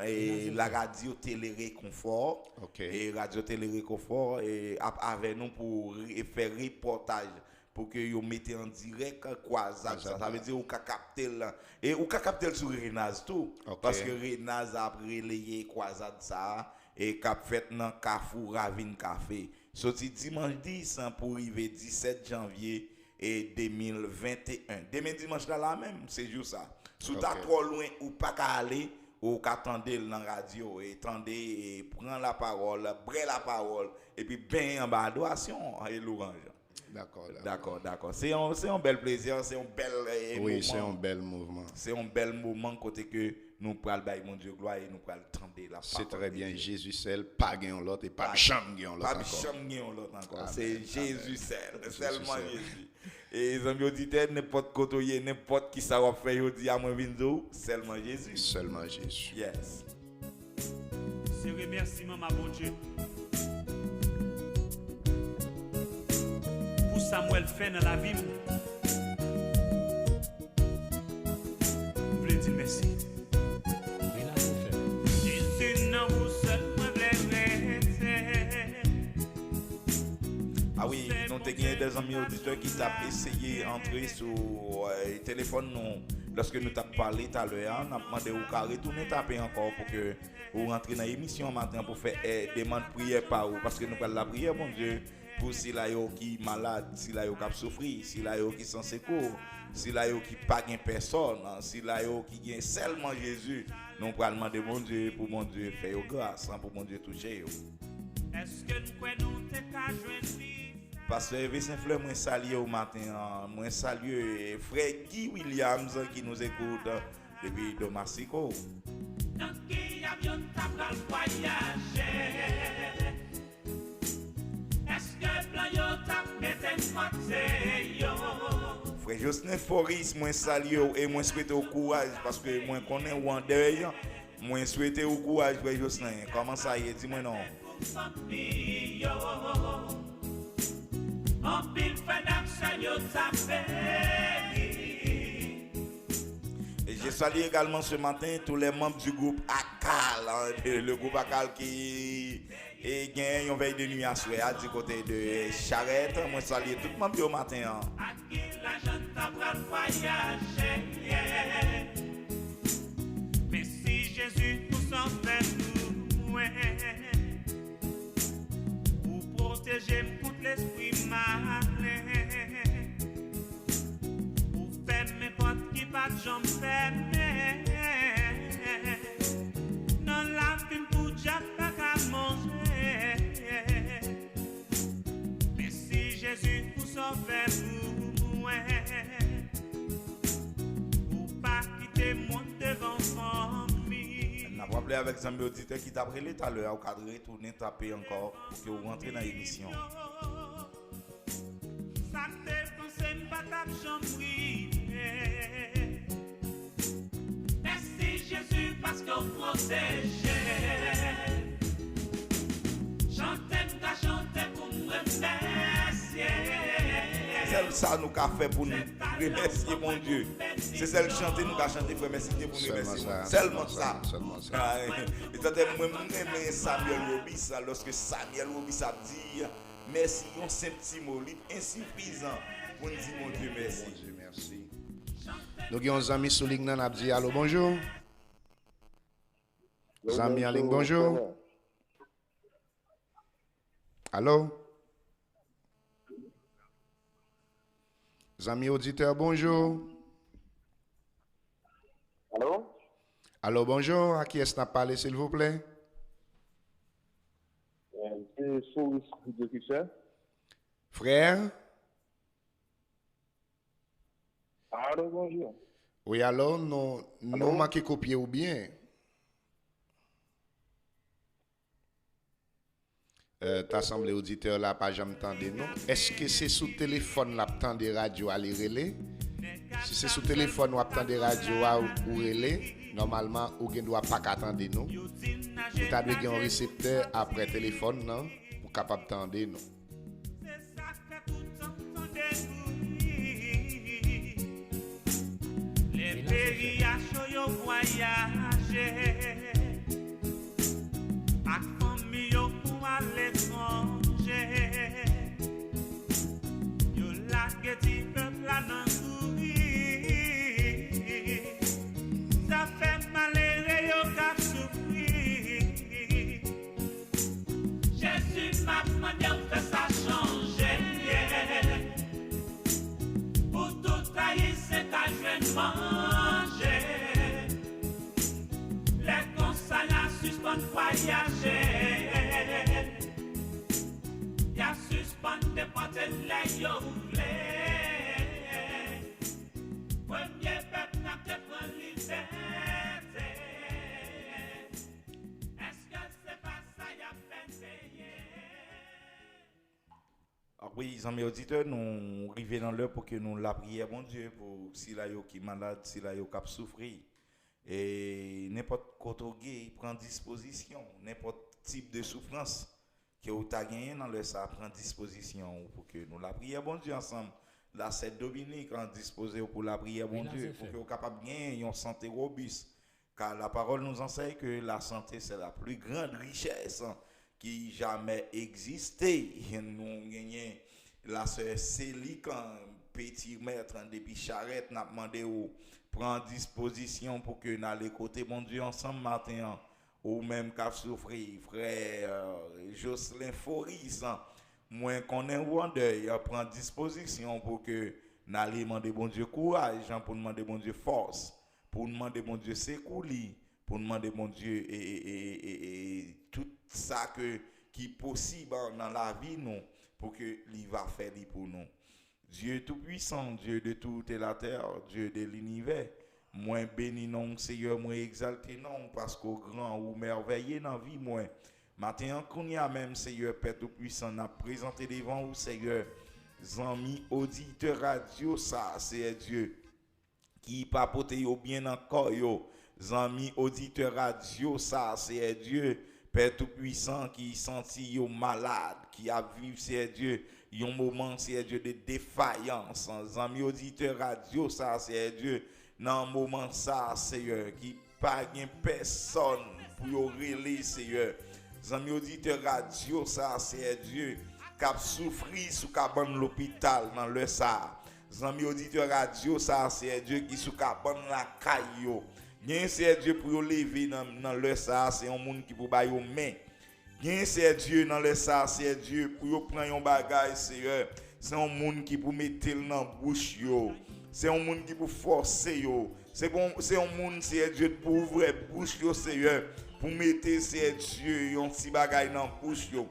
la radio télé réconfort et radio télé réconfort et avec nous pour faire reportage pour que vous mettez en direct croisade ça veut dire ou capter là et ou capter sur Renaz tout parce que Renaz a relayé croisade ça et cap fait dans Carrefour Ravine Café. Sorti dimanche 10 pour arriver 17 janvier et 2021. Demain dimanche là même, c'est juste ça. Si tu trop loin ou pas qu'à aller, ou qu'attendre dans la radio et attendez et prendre la parole, brûler la parole et puis ben en bas adoration et louange. D'accord. C'est un bel plaisir, c'est un bel oui, moment. c'est un bel mouvement. C'est un bel moment côté que nous pral bailler mon Dieu gloire et nous pral tendre la parole. C'est très bien. Jésus seul, pas gain l'autre et pas chambre gain l'autre. Pas chambre gain l'autre encore. C'est Jésus seul, seulement Jésus. Et les amis auditeurs, n'importe côté, n'importe qui ça va faire, il dit à moi Vinzo, seulement Jésus. Seulement Jésus. Yes. C'est remerciement, ma bon Dieu. Pour Samuel fait dans la vie. Je voulais dire merci. Ah oui, nous avons des amis auditeurs qui ont essayé d'entrer sur le téléphone nous. Lorsque nous avons parlé tout à l'heure, nous avons demandé au retourner taper encore pour que vous rentrez dans l'émission matin pour faire des demandes de prière par vous. Parce que nous parlons de la prière, mon Dieu, pour si là qui est malade, si là qui souffrir, si là qui sans secours, si là qui pas de personne, si là qui gagne seulement Jésus. Nous parlons demander mon Dieu pour mon Dieu faire grâce, pour mon Dieu toucher. Est-ce que nous te joindre? Pasteur Hervé Saint-Fleur, moi salue au matin, moi salue frère Guy Williams qui nous écoute depuis Domasico. Frère Josne Foris, moi salue et moi souhaite au courage parce que moi connais ou en deuil, moi souhaite au courage frère Josne. Comment ça y est, dis-moi non. Et je salue également ce matin tous les membres du groupe ACAL, le groupe ACAL qui gagne une veille de nuit à souhait du côté de Charette. Moi salue tout le monde au matin. Merci Jésus pour s'en faire nous. Protéger contre l'esprit malin. Pour faire mes portes qui battent, j'en ferme. Dans la vie, pour déjà pas qu'à manger. Merci Jésus pour sauver vous. Pour pas quitter mon devant famille. On a rappelé avec Zambie auditeur qui t'a brûlé tout à l'heure, au cadre de retourner taper encore pour que vous rentrez dans l'émission. Ça te pense pas ta chambre. Merci Jésus parce qu'on protège. Chantez pour me remercier. C'est ça nous qu'a fait pour nous remercier mon Dieu. C'est celle chanter nous qu'a chanté pour remercier pour nous remercier. Seulement ça. Et peut-être moi même Samuel Robis lorsque Samuel Robis a dit merci, un simple petit mot insuffisant pour nous dire mon Dieu merci. Merci. Nous avons des amis sur ligne n'a dit allô bonjour. Amis en ligne bonjour. Allô? Amis auditeurs, bonjour. Allô? Allô, bonjour. À qui est-ce qu'on a parlé, s'il vous plaît? C'est Souris de Kisser. Frère? Allô, bonjour. Oui, alors, nous manquons copier ou bien? T'as semblé auditeur là, pas jamais entendu non. Est-ce que c'est sous téléphone là, t'entend des radios à les relais? Si c'est sous téléphone ou t'entend des radios à ou relais, normalement, ou ne doit pas attendre nous. Vous avez un récepteur après téléphone non, pour capable d'entendre nous. Les pays à chaud voyager. À l'étranger, yo la geti peuple la nan courir, ça fait malheureux yo ka souffrir. Jésus m'a demandé où fait ça changer, pour tout haïtien ka joindre manger, les conseils à suspendre voyager. Suspend the côté de la youlé. Premier peuple n'a que prendre liberté. Est-ce que c'est pas ça y a peine payé? Oui, amis auditeurs, nous arrivons dans l'heure pour que nous la prière, bon Dieu, pour si la yo qui malade, si la yo qui souffrir. Et n'importe côté prend disposition, n'importe type de souffrance que vous avez gagné dans le ça prend disposition pour que nous la prière, bon Dieu, ensemble. La cette Dominique en disposé pour la prière, bon Dieu, pour que vous capable de gagner une santé robuste. Car la parole nous enseigne que la santé c'est la plus grande richesse qui jamais existé. Nous gagnons la sœur Célie quand petit maître depuis charrette n'a demandé ou prendre disposition pour que nous allions côté bon Dieu ensemble matin ou même qu'a souffrir frère Jocelyn Foris moins qu'on est en deuil prendre disposition pour que nous allions demander bon Dieu courage pour demander bon Dieu force pour demander bon Dieu secours pour demander bon Dieu et tout ça qui est possible dans la vie nous pour que il va faire pour nous. Dieu tout-puissant, Dieu de toute la terre, Dieu de l'univers, moins béni non Seigneur, moins exalté non parce qu'au grand ou merveilleux dans la vie moins. Maintenant qu'on y a même Seigneur Père tout-puissant n'a présenté devant vous Seigneur, amis auditeurs radio ça c'est Dieu qui papote yo bien encore yo, amis auditeurs radio ça c'est Dieu Père tout-puissant qui senti yo malade, qui a vécu c'est Dieu un moment c'est Dieu de défaillance, amis auditeurs radio ça c'est Dieu dans un moment ça Seigneur qui pas gain personne pour yo relayer Seigneur. Amis auditeurs radio ça c'est Dieu qui a souffri sous cabane l'hôpital dans le ça. Amis auditeurs radio ça c'est Dieu qui sous cabane la caillou. Bien c'est Dieu pour yo lever dans le ça c'est un monde qui pour ba yo main. Bien c'est Dieu dans le ça c'est Dieu pour yo prendre un bagage Seigneur. C'est un monde qui pour mettre dans bouche yo. C'est un monde qui pour forcer yo. C'est un monde c'est Dieu pour ouvrir bouche yo Seigneur pour mettre c'est Dieu un petit bagage dans bouche yo.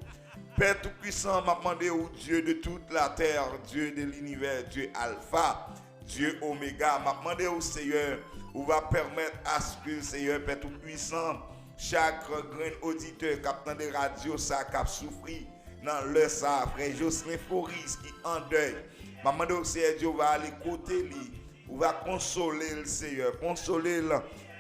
Père tout-puissant m'a demandé au Dieu de toute la terre, Dieu de l'univers, Dieu Alpha, Dieu Oméga, m'a demandé au Seigneur ou va permettre à ce que Seigneur Père tout-puissant chaque grand auditeur captant de radio ça cap souffri dans le ça frère Jocelyn Foris qui en deuil m'a demandé au Seigneur Dieu va aller côté lui ou va consoler le Seigneur consoler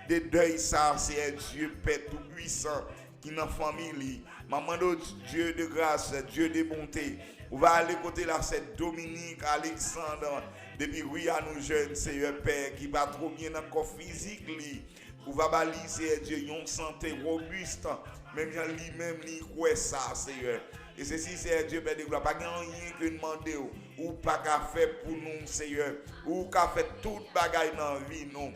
de deuil ça c'est Dieu Père tout-puissant qui dans famille m'a demandé au Dieu de grâce Dieu de bonté ou va aller côté là c'est Dominique Alexandre depuis oui à nous jeunes Seigneur Père qui va trop bien dans corps physique lui ou va baliser Dieu une santé robuste même lui-même lui quoi ça Seigneur et ceci c'est Dieu Père de gloire pas rien que demander ou pas qu'à faire pour nous Seigneur ou qu'à faire toute bagaille dans la vie non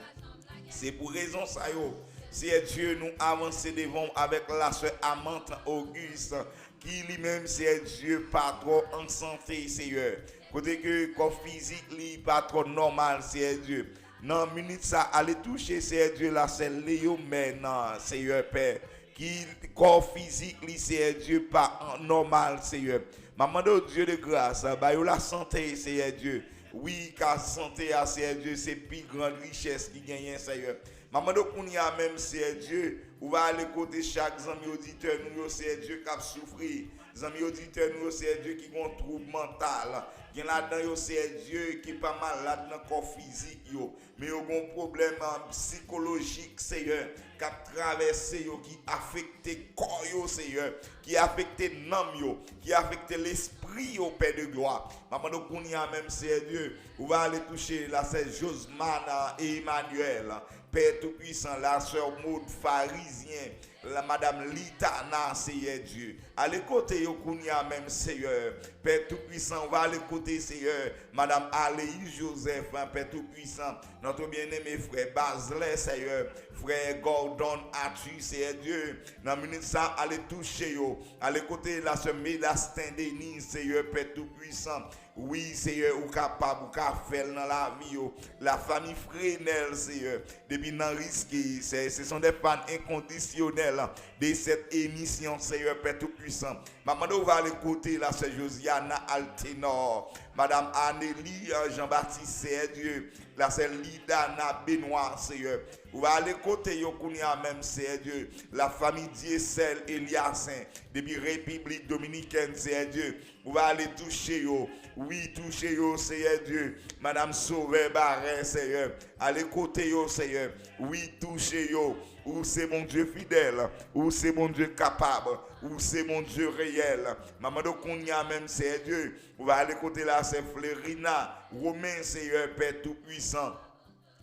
c'est pour raison ça yo c'est Dieu nous avancer devant avec la sœur Amante Auguste qui lui-même c'est Dieu pas trop en santé Seigneur côté que corps physique lui pas trop normal c'est Dieu non minute ça aller toucher c'est Dieu là c'est Léo maintenant Seigneur Père qui corps physique lui c'est Dieu pas normal Seigneur maman de Dieu de grâce bah yo la santé c'est Dieu oui car santé c'est Dieu c'est plus grande richesse qui gagne Seigneur maman de kounya même c'est Dieu ou va aller côté chaque ami auditeur nous c'est Dieu qui a souffri amis auditeurs nous c'est Dieu qui ont trouble mental gen là-dedans yo c'est Dieu qui pas malade dans corps physique yo mais yo gon problème psychologique Seigneur qui a traversé yo qui affecté corps yo Seigneur qui affecté l'âme yo qui affecté l'esprit yo Père de gloire maman de kounya même c'est Dieu ou va aller toucher la c'est Josmana et Emmanuel Père tout puissant la sœur Maud Pharisien la madame Litana Seigneur Dieu allez côté yo kounya même Seigneur Père tout puissant va aller côté Seigneur madame Aléi Joseph Père tout puissant notre bien-aimé frère Basley Seigneur frère Gordon Atu Seigneur Dieu dans minute ça allez toucher yo allez côté la sœur Mélastin Denise Seigneur Père tout puissant Oui, Seigneur, ou capable, ou capable faire dans la vie, la famille Fresnel, Seigneur, depuis dans risque, ce sont des fans inconditionnels de cette émission, Seigneur, Père Tout-Puissant. Maman, on va aller côté là, c'est Josiana Altenor, Madame Anélie Jean-Baptiste, c'est Dieu, là c'est Lidana Benoît, Seigneur. On va aller côté Yokounia même, c'est Dieu, la famille Diesel Eliassin, depuis République Dominicaine, c'est Dieu. On va aller toucher yo. Oui, touchez yo, Seigneur Dieu. Madame Sauveur Barret, Seigneur. Allez côté yo, Seigneur. Oui, touchez yo. Ou c'est mon Dieu fidèle. Ou c'est mon Dieu capable. Ou c'est mon Dieu réel. Maman de Kounia même, Seigneur Dieu. On va aller côté là, c'est Flérina. Romain, Seigneur, Père Tout-Puissant.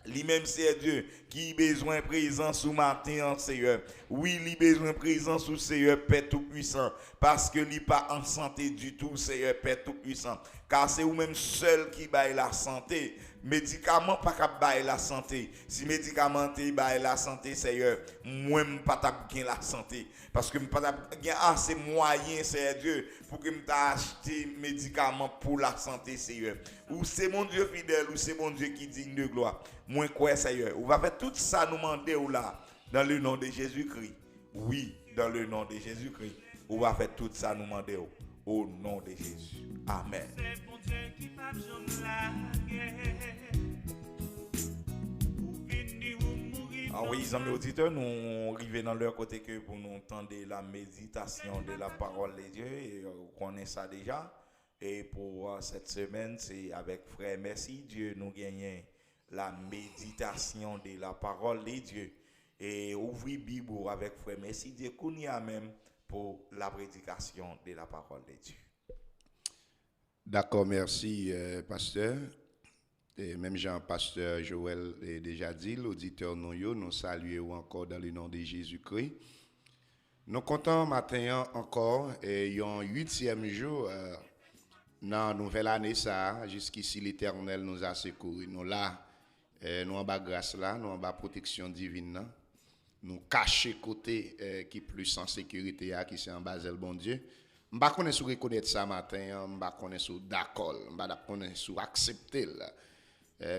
Lui-même, c'est Dieu qui a besoin de présence sous matin, Seigneur. Oui, il a besoin de présence sous Seigneur, Père Tout-Puissant. Parce que il n'est pas en santé du tout, Seigneur, Père Tout-Puissant. Car c'est vous-même seul qui baille la santé. Médicament, pas qu'à bailler la santé. Si médicament baille la santé, Seigneur, moi, je pas bien la santé. Parce que je pas assez moyens, Seigneur Dieu, pour que je acheter médicaments pour la santé, Seigneur. Ou c'est mon Dieu fidèle, ou c'est mon Dieu qui digne de gloire. Moi, quoi, Seigneur. On va faire tout ça, nous demander là, dans le nom de Jésus-Christ. Oui, dans le nom de Jésus-Christ. On va faire tout ça, nous demander au nom de Jésus. Amen. C'est bon Dieu qui va jamais la Ah oui, les amis auditeurs, nous arrivons dans leur côté que pour nous entendre la méditation de la parole de Dieu. Et on connaît ça déjà. Et pour cette semaine, c'est avec Frère Merci Dieu, nous gagnons la méditation de la parole de Dieu. Et ouvrez Bible avec Frère Merci Dieu, qu'on y a même pour la prédication de la parole de Dieu. D'accord, merci, pasteur. Et même Jean-Pasteur Joël a déjà dit, l'auditeur nous saluons encore dans le nom de Jésus-Christ. Nous comptons matin encore, et un 8e jour dans la nouvelle année, ça, jusqu'ici l'Éternel nous a secouru. Nous là, nous en bas grâce là, nous en bas protection divine là. Nous cacher côté qui plus en sécurité, qui c'est en bas le bon Dieu. Je ne connais pas reconnaître ça matin, je ne connais pas d'accord, je ne connais pas accepter.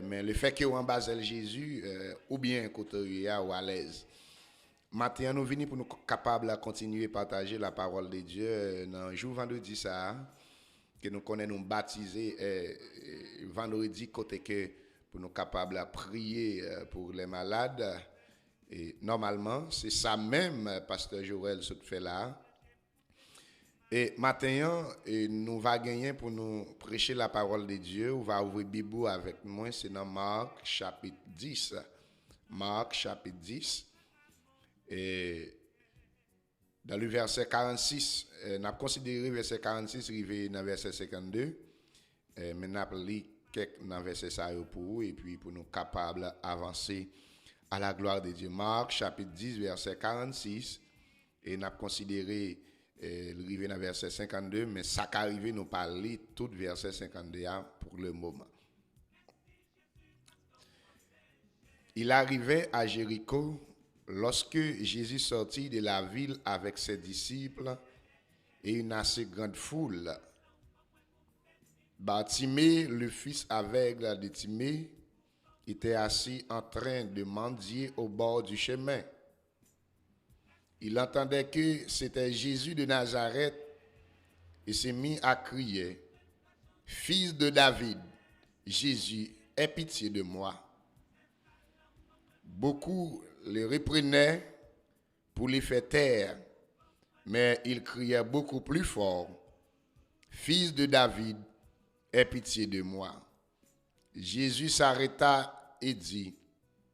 Mais le fait que vous en bas Jésus, ou bien côté ou à l'aise. Maintenant, nous venons pour nous capables de continuer à partager la parole de Dieu dans le jour vendredi ça, que nous connaissons nous baptiser vendredi côté que pour nous capables de prier pour les malades. Et normalement, c'est ça même, Pasteur Joël, ce que fait là. Et maintenant, nous va gagner pour nous prêcher la parole de Dieu. On va ouvrir Bible avec moi. C'est dans Marc chapitre 10. Marc chapitre 10. Et dans le verset 46, nous avons considéré verset 46, arrivé dans verset 52. Mais nous avons lu quelques dans verset ça pour vous et puis pour nous capables d'avancer à la gloire de Dieu. Marc chapitre 10, verset 46. Et nous avons considéré arrivé dans verset 52, mais ça qui arrive, nous parler tout verset 52 pour le moment. Il arrivait à Jéricho lorsque Jésus sortit de la ville avec ses disciples et une assez grande foule. Bartimée, le fils aveugle de Timée, était assis en train de mendier au bord du chemin. Il entendait que c'était Jésus de Nazareth et s'est mis à crier, « Fils de David, Jésus, aie pitié de moi. » Beaucoup le reprenaient pour les faire taire, mais il criait beaucoup plus fort, « Fils de David, aie pitié de moi. » Jésus s'arrêta et dit,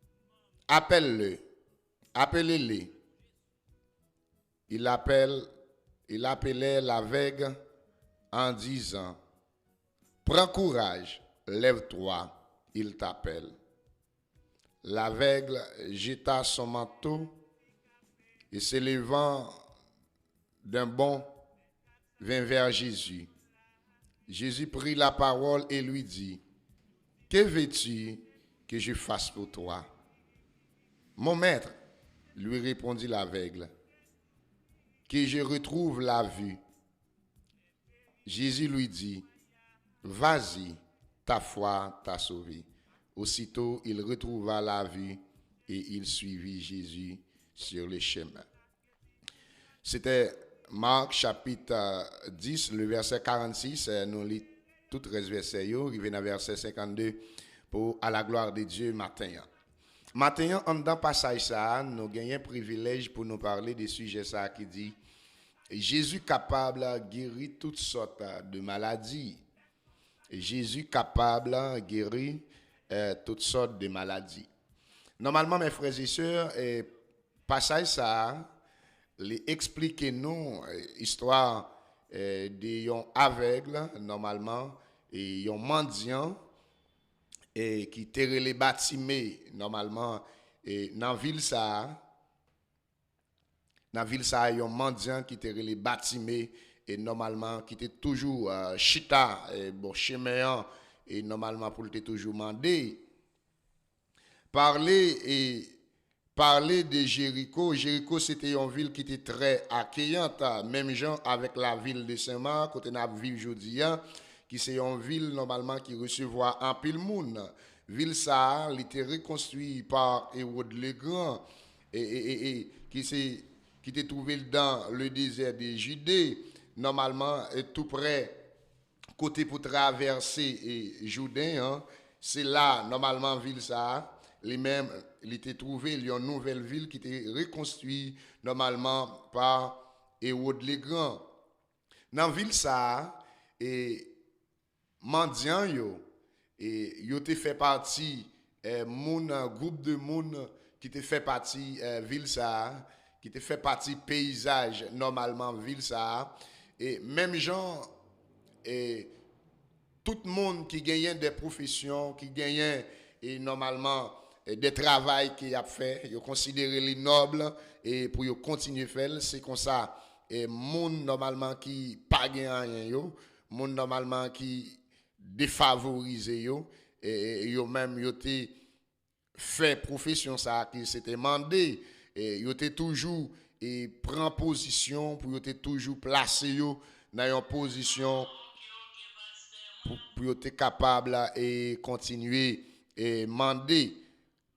« Appelle-le, appelez-le. » Il appelait l'aveugle en disant, « Prends courage, lève-toi, il t'appelle. » L'aveugle jeta son manteau et s'élevant d'un bond vint vers Jésus. Jésus prit la parole et lui dit, « Que veux-tu que je fasse pour toi? » « Mon maître, lui répondit l'aveugle, « que je retrouve la vue. » Jésus lui dit, « vas-y, ta foi t'a sauvé. Aussitôt, il retrouva la vue et il suivit Jésus sur le chemin. C'était Marc chapitre 10, le verset 46. Nous lisons tout le verset, arrivé dans verset 52 pour à la gloire de Dieu matin. Matin, en dans passage ça, nous avons un privilège pour nous parler des sujets ça qui dit Jésus capable de guérir toutes sortes de maladies. Jésus capable de guérir toutes sortes de maladies. Normalement, mes frères et sœurs, passage ça, les expliquer nous histoire de un aveugle normalement et un mendiant et qui terre les bâtiments normalement et dans ville ça un mendiant qui terre les bâtiments et normalement qui était toujours chita et bon chemin et normalement pour te toujours mandé parler de Jéricho. Jéricho, c'était une ville qui était très accueillante, même gens avec la ville de Saint-Marc, côté n'a vivre aujourd'hui, qui c'est une ville normalement qui recevoir un pile monde. Ville ça, elle était reconstruite par Hérode le Grand et qui était trouvé dans le désert de Judée, normalement tout près côté pour traverser Jourdain, c'est là normalement ville ça. Lui-même, il était trouvé il y a une nouvelle ville qui était reconstruite normalement par Hérode le Grand. Dans la ville ça, et mendiant yo te fait partie groupe de monde qui te fait partie ville ça, qui te fait partie paysage normalement ville ça et même gens et tout le monde qui gagne des professions, qui gagne et normalement des travails qu'il a fait, ils considèrent les nobles et pour continuer à faire, c'est comme ça. Et monde normalement qui pas gagne rien yo, monde normalement qui défavorisé yo et yo même yo te fait profession ça qui s'était demandé et yo te toujours et prend position pour yo te toujours placer yo dans une position pour yo te capable et continuer et demander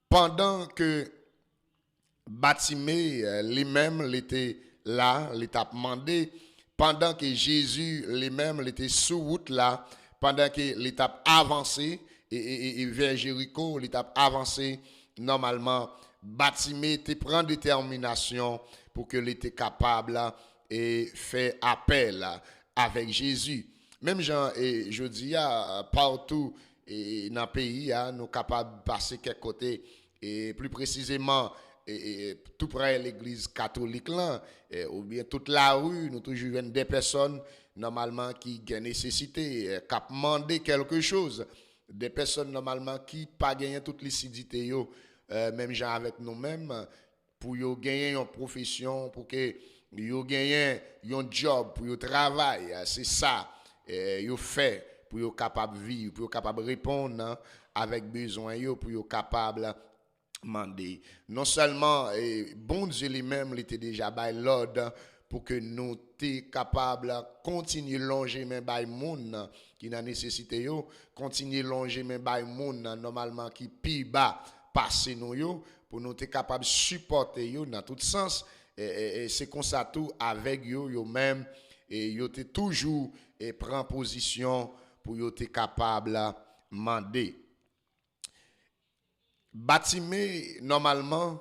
pendant que Batimée lui-même était là, l'état demandé, pendant que Jésus lui-même était sous route là, pendant que l'étape avancé et vers Jéricho, l'étape avancé, normalement, Batimée te prend détermination pour que l'été capable et fait appel avec Jésus. Même Jean et je dis partout et dans le pays, nous sommes capables de passer quelque côté et plus précisément tout près de l'église catholique là, ou bien toute la rue, nous toujours des personnes normalement qui ont nécessité, qui ont demandé quelque chose, des personnes normalement qui pas gagné toute lucidité même gens avec nous-mêmes pour gagner une profession, pour que yo gagner un job, pour yo travail, c'est ça yo fait pour yo capable vivre, pour yo capable répondre avec besoin pour yo capable demander. Non seulement bon Dieu lui-même il était déjà by l'ordre pour que nous t'es capable continuer longer mais by monde qui n'a nécessité yo, continuer longer mais by monde normalement qui pi bas passer nous yo pour nous t'es capable supporter yo dans tout sens et c'est comme ça tout avec yo même et yo t'es toujours et prend position pour yo t'es capable demander. Batimée normalement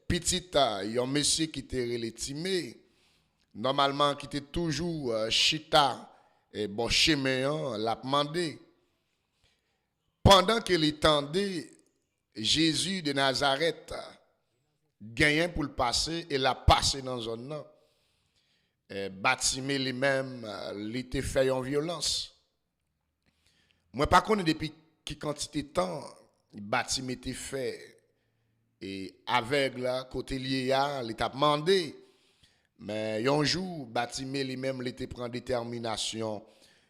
petit yon monsieur qui était relatimé normalement qui était toujours chita et bon chemin l'a demandé pendant que l'étendait Jésus de Nazareth gagnait pour le passer et l'a passé dans zone là. Batimée lui-même l'était fait en violence. Moi pas connais depuis qui quantité de temps Batimée était fait et aveugle côté lié à l'état demandé mais un jour Batimée lui-même l'était prend détermination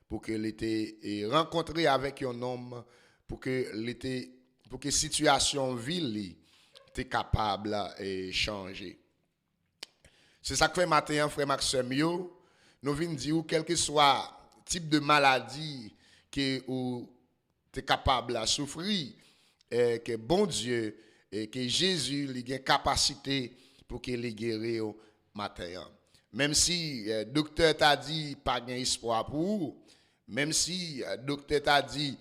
pour que l'était rencontré avec un homme pour que situation ville était capable et changer. C'est ça que fait matin frère Maxime yo nous venons dire quel que soit type de maladie que ou tu es capable de souffrir, que bon Dieu, et que Jésus il a une capacité pour qu'il les guérisse au matin. Même si le docteur t'a dit pas d'espoir pour vous, même si le docteur t'a dit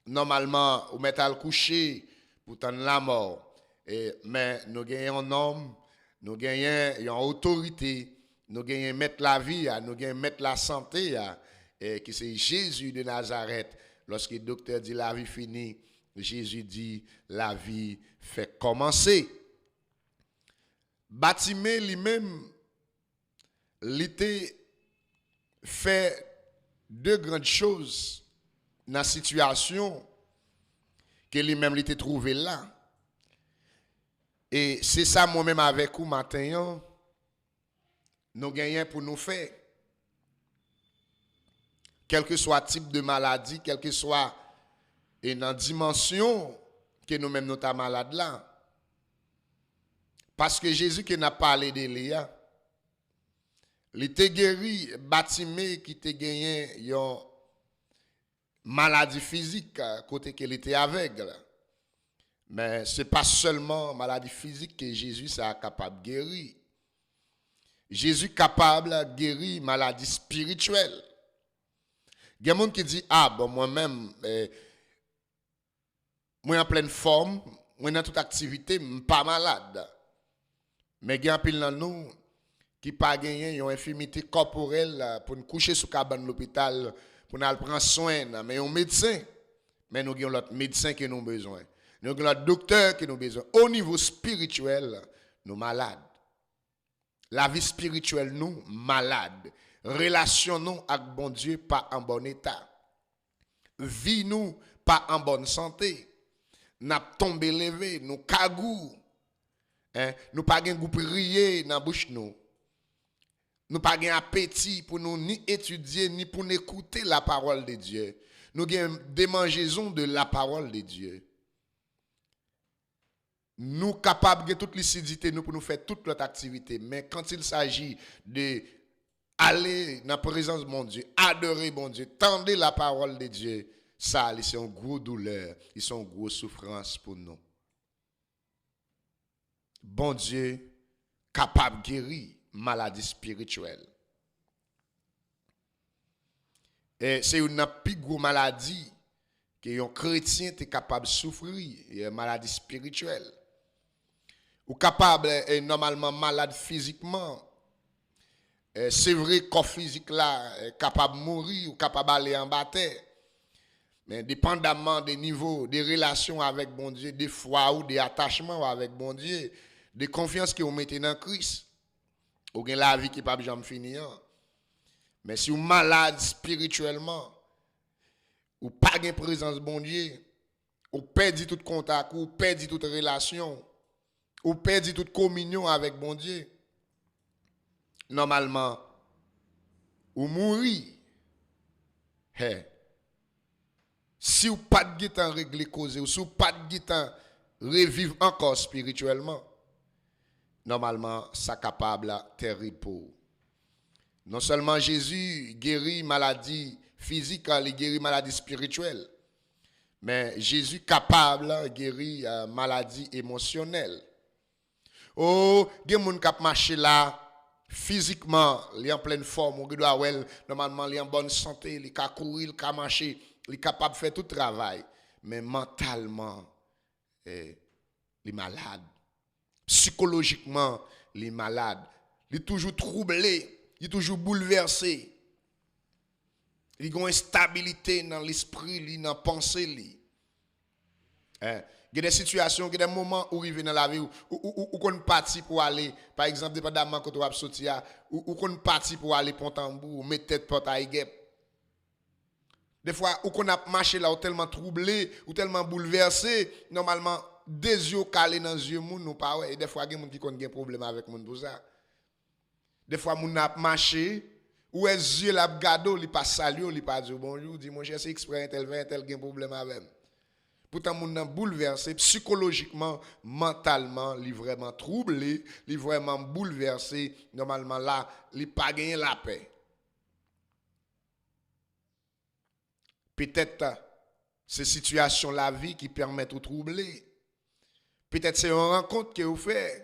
normalement vous mettez à le coucher pour tendre la mort, mais nous gagnons un homme, nous gagnons une autorité, nous gagnons mettre la vie, nous gagnons mettre la santé, qui c'est Jésus de Nazareth. Lorsque le docteur dit la vie finie, Jésus dit la vie fait commencer. Baptême lui-même, il était fait deux grandes choses dans la situation que lui-même était trouvé là. Et c'est ça moi-même avec vous matin, nous gagnons pour nous faire. Quel que soit le type de maladie, quel que soit une dimension que nous-mêmes nous sommes malades là. Parce que Jésus qui n'a parlé de Léa, il était guéri, baptisé qui était gagné une maladie physique, côté qu'il était aveugle. Mais ce n'est pas seulement maladie physique que Jésus est capable de guérir. Jésus est capable de guérir maladie spirituelle. Il y a des gens qui disent, ah bon, moi-même, moi en pleine forme, moi dans toute activité, je ne suis pas malade. Mais il y a un pile dans nous qui n'ont pas gagné une infirmité corporelle pour nous coucher sous cabane de l'hôpital, pour nous prendre soin. Mais un médecin, mais nous avons l'autre médecin que nous avons besoin. Nous avons l'autre docteur que nous avons besoin. Au niveau spirituel, nous sommes malades. La vie spirituelle, nous malades. Relation nous avec bon Dieu pas en bon état. Vie nous pas en bonne santé. N'a tombé levé, nous kagou. Nous pas gen goût prier dans bouche nous. Nous pas gen appétit pour nous ni étudier ni pour écouter la parole de Dieu. Nous gen démangeaison de la parole de Dieu. Nous capables de toute lucidité nous pour nous faire toute notre activité, mais quand il s'agit de aller dans la présence de mon Dieu, adorer mon Dieu, tendre la parole de Dieu, ça, c'est une grosse douleur, c'est une grosse souffrance pour nous. Bon Dieu, capable de guérir maladie spirituelle. Et c'est une plus grosse maladie que un chrétien est capable de souffrir, une maladie spirituelle. Ou capable, normalement malade physiquement. C'est vrai que corps physique là capable de mourir ou capable d'aller en bataille. Mais dépendamment des niveaux, des relations avec bon Dieu, des foi ou des attachements avec bon Dieu, des confiances que vous mettez dans Christ, vous avez la vie qui n'est pas jamais finie. Mais si vous êtes malade spirituellement, ou pas de présence de bon Dieu, ou perdez tout contact, ou perdez toute relation, ou perdez toute communion avec bon Dieu, normalement, ou mourir. Si vous pas de temps régler cause, ou si vous pas de temps revivre encore spirituellement, normalement, ça capable terrible pour. Non seulement Jésus guérit maladie physique, il guérit maladie spirituelle, mais Jésus capable de guérir maladie émotionnelle. Oh, il y a des gens qui marchent là, physiquement, il est en pleine forme, normalement, il est en bonne santé, il peut courir, il peut marcher, il est capable de faire tout le travail. Mais mentalement, il est malade. Psychologiquement, il est malade. Il est toujours troublé, il est toujours bouleversé. Il a une instabilité dans l'esprit, dans la pensée. Il y a des situations, il y a des moments où il vient dans la vie où on parti pour aller, par exemple, dépendamment quand on va sortir, où on parti pour aller Pont-Tambour, mettre tête porte à Iguep. Des fois, où on a marché là, ou tellement troublé, ou tellement bouleversé, normalement, des yeux calés dans les yeux, nous pas ouais. Et des fois, il y a des gens qui ont des problèmes avec nous pour ça. Des fois, on a marché, ou les yeux la gado, il pas saluer, il pas dire bonjour, dit mon cher, c'est exprès, un tel problème avec. Pourtant, mon âme bouleversé psychologiquement, mentalement, il est vraiment troublé, il est vraiment bouleversé. Normalement, là, il n'a pas gagné la paix. Peut-être ces situations la vie qui permettent de troubler. Peut-être c'est une rencontre que vous faites.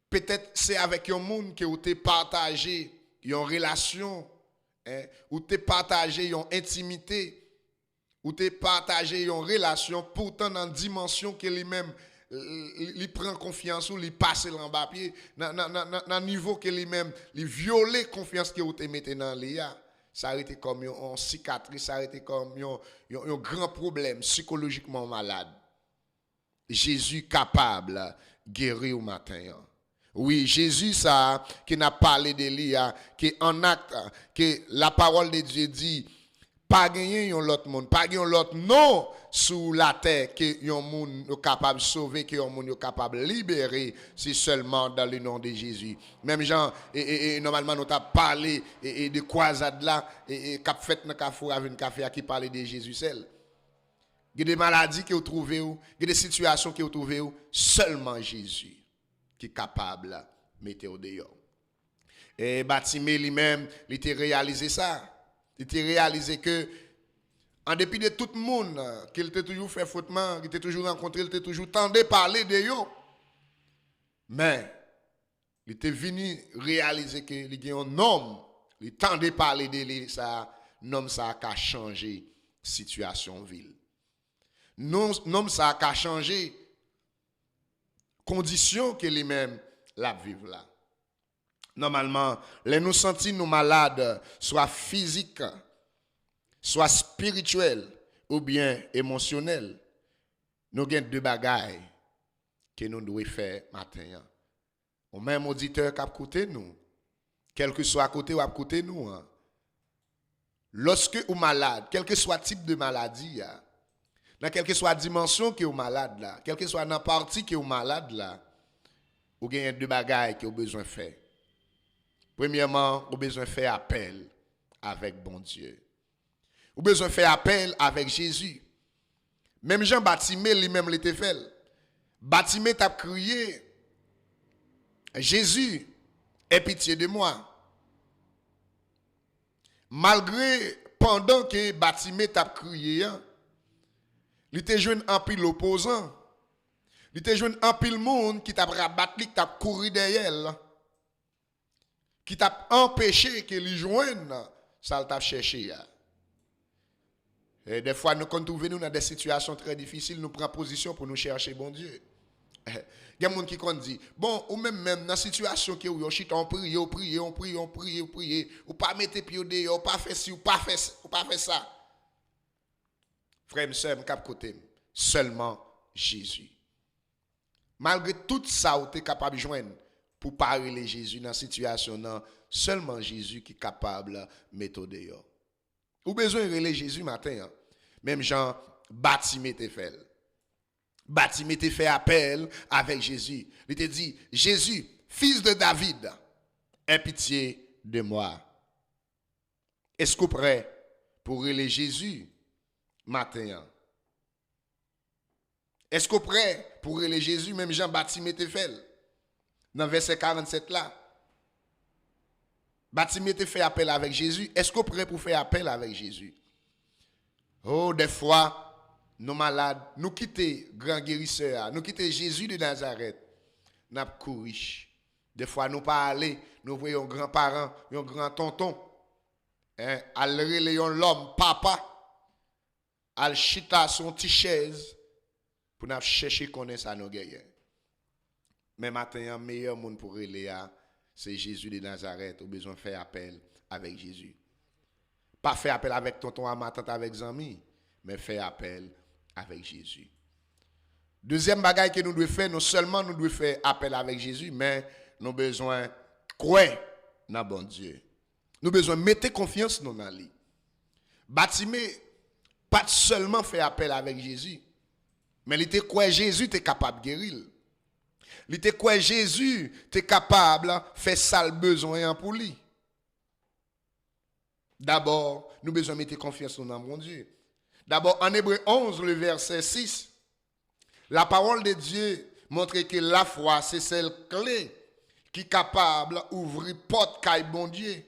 Peut-être c'est avec un monde que vous avez partagé une relation, ou vous avez partagé une intimité, ou vous avez partagé une relation, pourtant dans une dimension que lui-même, il prend confiance ou il passe en bas pied, dans un niveau que lui-même, il viole confiance que vous avez mis dans l'IA. Ça a été comme une cicatrice, ça a été comme un grand problème psychologiquement malade. Jésus capable de guérir au matin. Oui, Jésus, ça, qui n'a parlé de lui, qui en acte, que la parole de Dieu dit, pas gagner un autre monde, pas gagner l'autre non sous la terre que un monde est capable de sauver, que un monde est capable de libérer, c'est seulement dans le nom de Jésus. Même gens, normalement, nous avons parlé de croisade là, et cap fait dans café avec un café qui parlait de Jésus seul. Il y a des maladies que vous trouvez, il y a des situations que vous trouvez, seulement Jésus qui est capable de mettre au dehors. Et Bartimée lui-même, il a réalisé ça. Il a réalisé que, en dépit de tout le monde, qu'il t'a toujours fait fautement, qu'il t'a toujours rencontré, il t'a toujours tendu parler de eux. Mais, il était venu réaliser qu'il y a un homme, il tendait parler de lui, ça, un homme ça a changé la situation ville. Un homme ça a changé conditions que lui-même la vivre là. Normalement, les nous sentir nous malades, soit physiques, soit spirituels ou bien émotionnels, nous avons deux bagailles que nous devons faire matin. Au même auditeur qui a côté nous, quel que soit à côté ou à côté nous, lorsque vous êtes malade, quel que soit le type de maladie, dans quelle que soit la dimension que vous êtes malade là, quelle que soit la partie que vous êtes malade là, vous avez deux bagailles que vous avez besoin de faire. Premièrement, vous avez besoin de faire appel avec bon Dieu. Vous avez besoin de faire appel avec Jésus. Même Jean Bartimée lui-même l'était fait. Bartimée t'a crié, Jésus, aie pitié de moi. Malgré, pendant que Bartimée t'a crié, il était jeune en pile opposant. Il était jeune en pile monde qui t'a rabattu, qui t'a couru derrière. Qui t'a empêché que les joigne, ça t'a cherché. Et des fois, nous, quand nous trouvons dans des situations très difficiles, nous prenons position pour nous chercher bon Dieu. Il y a des gens qui dit, bon, ou même dans la situation que vous êtes, on prie, ou pas mettre pied dehors, ou pas faire ci, ou pas faire ça. Frère et sœur, cap côté, seulement Jésus. Malgré tout ça, vous êtes capable de joindre pour parler Jésus dans la situation, seulement Jésus qui est capable de mettre dehors. Vous avez besoin de relayer Jésus matin. Même Jean, Bartimée te fait. Bartimée te fait appel avec Jésus. Il te dit, Jésus, fils de David, aie pitié de moi. Est-ce que vous êtes prêt pour relayer Jésus matin? Est-ce que vous êtes prêt pour relayer Jésus, même Jean Bartimée te fait? Dans verset 47 là. Bartimée te fait appel avec Jésus. Est-ce que vous êtes prêt pour faire appel avec Jésus? Oh, des fois, nous malades, nous quittons grand guérisseur, nous quittons Jésus de Nazareth. Nous courons. Des fois, nous pas aller, nous voyons un grand-parent, un grand tonton. Al relayon l'homme, papa. Al chita son petit chaise pour nous chercher connaître ça nous gagne. Mais maintenant, le meilleur monde pour relayer, c'est Jésus de Nazareth. Vous avez besoin de faire appel avec Jésus. Pas faire appel avec tonton à ma tante avec Zami, mais faire appel avec Jésus. Deuxième bagaille que nous devons faire, non seulement nous devons faire appel avec Jésus, mais nous avons besoin de croire dans bon Dieu. Nous avons besoin de mettre confiance dans lui. Bartimée, pas seulement faire appel avec Jésus, mais il était quoi Jésus était capable de guérir. Il était quoi Jésus était capable de faire ça le besoin pour lui. D'abord, nous avons besoin de mettre confiance dans mon Dieu. D'abord, en Hébreu 11, le verset 6, la parole de Dieu montre que la foi, c'est celle clé qui est capable d'ouvrir porte caille bon Dieu.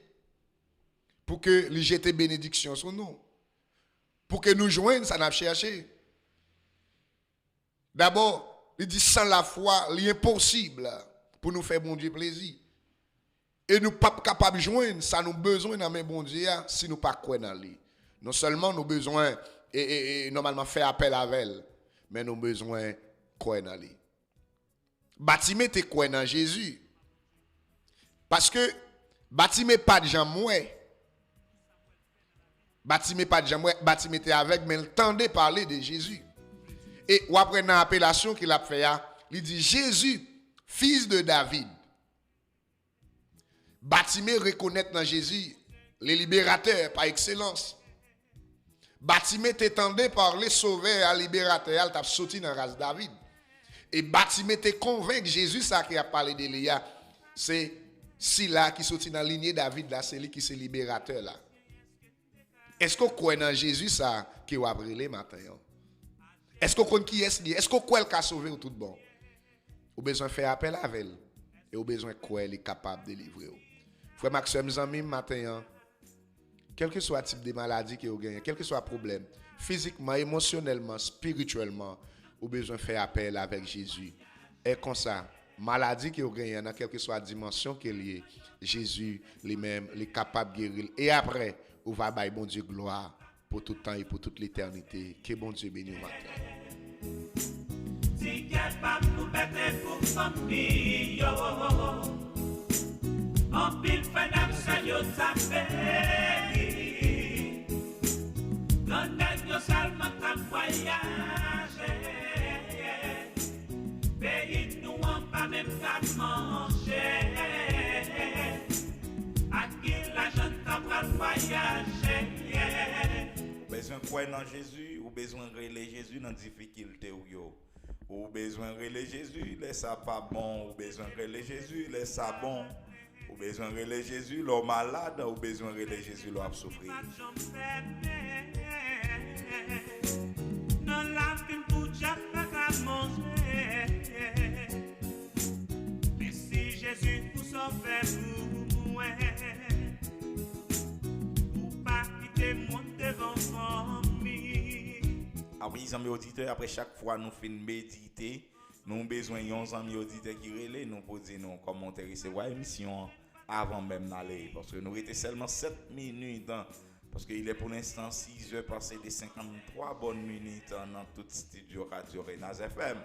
pour que lui jette bénédiction sur nous. Pour que nous joignent, ça n'a pas cherché. D'abord, il dit sans la foi, l'impossible pour nous faire bon Dieu plaisir. Et nous ne sommes pas capables de joindre, ça nous besoin dans bon Dieu si nous ne pas croire dans lui. Non seulement nous besoin et normalement faire appel à elle, mais nous besoin croire dans lui. Bâtiment te croire dans Jésus. Parce que bâtiment pas de gens mouais. Bâtiment pas de gens mouais, bâtiment te avec mais il tendait parler de Jésus. Et ou après dans l'appellation qu'il a fait, il dit Jésus, fils de David. Bâtiment reconnaître dans Jésus le libérateur par excellence. Bâtiment t'étendait par les sauveurs à libérateur, il a sorti dans la race David. Et bâtiment te convainc Jésus ça qui a parlé d'Elia, c'est si là qui sorti dans la lignée David là, c'est lui qui est libérateur là. Est-ce qu'on croit dans Jésus ça qui va brûler matin? Est-ce qu'on connaît qui est-ce? Est-ce qu'on croit qu'il a sauvé ou tout bon? Ou besoin faire appel à elle et ou besoin croire qu'il est capable de délivrer. Frère Maxime, mes amis, matin, quel que soit le type de maladie que vous gagnez, quel que soit le problème, physiquement, émotionnellement, spirituellement, vous avez besoin de faire appel avec Jésus. Et comme ça, maladie que vous gagnez, dans quelle que soit la dimension qui est liée, Jésus lui-même est capable de guérir. Et après, vous va bailler bon Dieu gloire pour tout le temps et pour toute l'éternité. Que bon Dieu bénisse matin. Si capable pour bête pour famille, en pile fenêtre, ça y est, ça fait. Non, n'est-ce seulement qu'à voyager. Pays nous on pas même qu'à manger. À qui la jeune t'a voyager. Besoin de croire dans Jésus ou besoin de relayer Jésus dans difficulté ou besoin de relayer Jésus, laisse ça pas bon, ou besoin de relayer Jésus, laisse ça bon. Ou besoin de relayer Jésus, l'homme malade, ou besoin de relayer Jésus, l'homme souffrir. Non la fin pour Jack pas manger. Mais si Jésus vous sauve pour moi, ou pas quitter mon devant famille. Ah oui, amis auditeurs, après chaque fois nous finissons méditer, nous avons besoin d'un ami auditeur qui relève nous pour dire nous commentaires et voir l'émission avant même d'aller. Parce que nous étions seulement 7 minutes. Parce qu'il est pour l'instant 6 heures passées de 53 bonnes minutes dans tout studio Radio Renaz FM.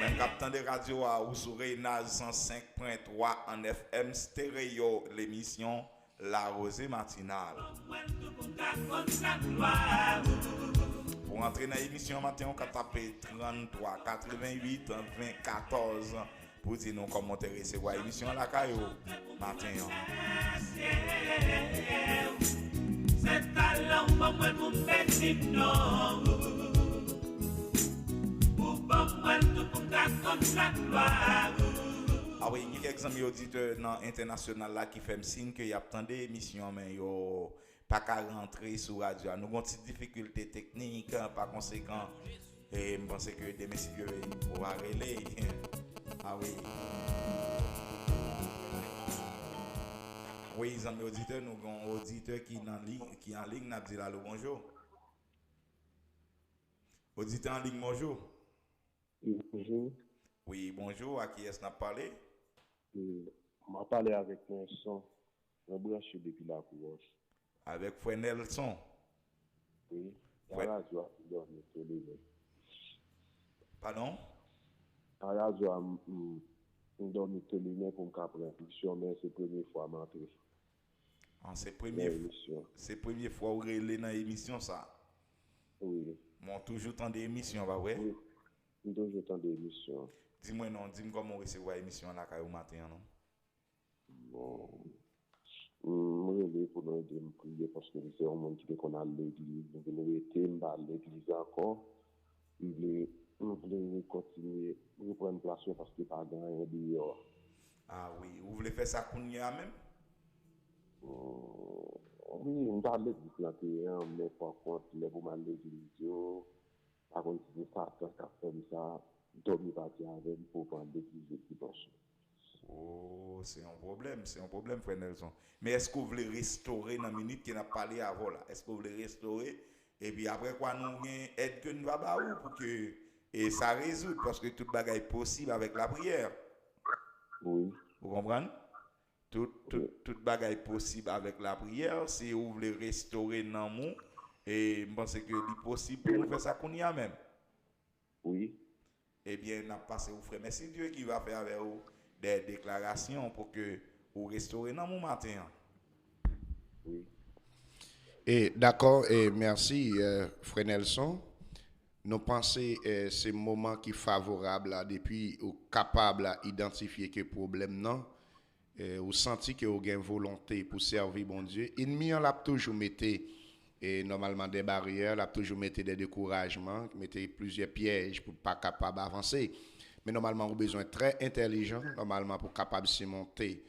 Même captant de radio ou sur Renaz 105.3 en FM stéréo, l'émission La Rosée Matinale. Pour entrer dans l'émission matin, on peut taper 33 88 20 14 pour dire nous comment intéresser à l'émission La Caillou matin. C'est talent pour moi pour petit non. Pour moi tout pour ta contre la gloire. Ah oui, il y a quelques amis auditeurs dans international là qui fait signe qu'il y a tant d'émissions mais yo pas qu'à rentrer sur radio. Nous avons une difficulté technique par conséquent et je pense que des messieurs pour relayer. Ah oui. Oui, les amis auditeurs, nous avons un auditeur qui est en ligne, n'a dit allô, bonjour. Auditeur en ligne, bonjour. Bonjour. Oui, bonjour, à qui est-ce qu'on a parlé? On m'a parlé avec Nelson, on branché depuis la cour. Avec Frère Nelson? Oui, la Ouais. radio a dormi tous les jours. Pardon? La radio a dormi tous les jours pour me prendre impulsion, mais c'est la première fois que je m'entraîne. Ah, c'est la première fois où vous relez dans l'émission, ça? Oui. Moi, toujours tant d'émissions, bah ouais? Oui, toujours tant d'émissions. Dis-moi non, dis-moi comment recevoir l'émission là au matin, non? Bon. Moi, je vais pour nous aider à prier parce que c'est un monde qui qu'on a l'église. Nous voulons aider à l'église encore. Nous voulons continuer, nous prendre place parce qu'il n'y a pas de rien dehors. Ah oui, vous voulez faire ça qu'on y a même? Oui, on parle de l'église, mais par contre, les gens mal l'église, par contre, si ça fait ça, dormir partir avec pour prendre l'église qui passe. Oh, c'est un problème, frère Nelson. Mais est-ce que vous voulez restaurer dans la minute qui n'a parlé avant là? Est-ce que vous voulez restaurer? Et puis après quoi, nous avons aide que nous va pour que et ça résout parce que toute bagaille est possible avec la prière. Oui. Vous comprenez? Toute bagaille est possible avec la prière. Si vous voulez restaurer dans nous, et je pense que c'est possible pour nous faire ça qu'on y a même. Oui. Eh bien, on a passé au frère. Mais c'est Dieu qui va faire avec vous des déclarations pour que vous restaurez dans mon matin. Oui. Et d'accord, et merci, frère Nelson. Nous pensons que c'est un moment qui est favorable là, depuis ou capable d'identifier que problème non, ou senti que vous avez une volonté pour servir bon Dieu. Ennemi l'a toujours metté normalement des barrières, l'a toujours metté des découragements, metté plusieurs pièges pour pas capable d'avancer. Mais normalement, on a besoin très intelligent normalement pour capable se monter,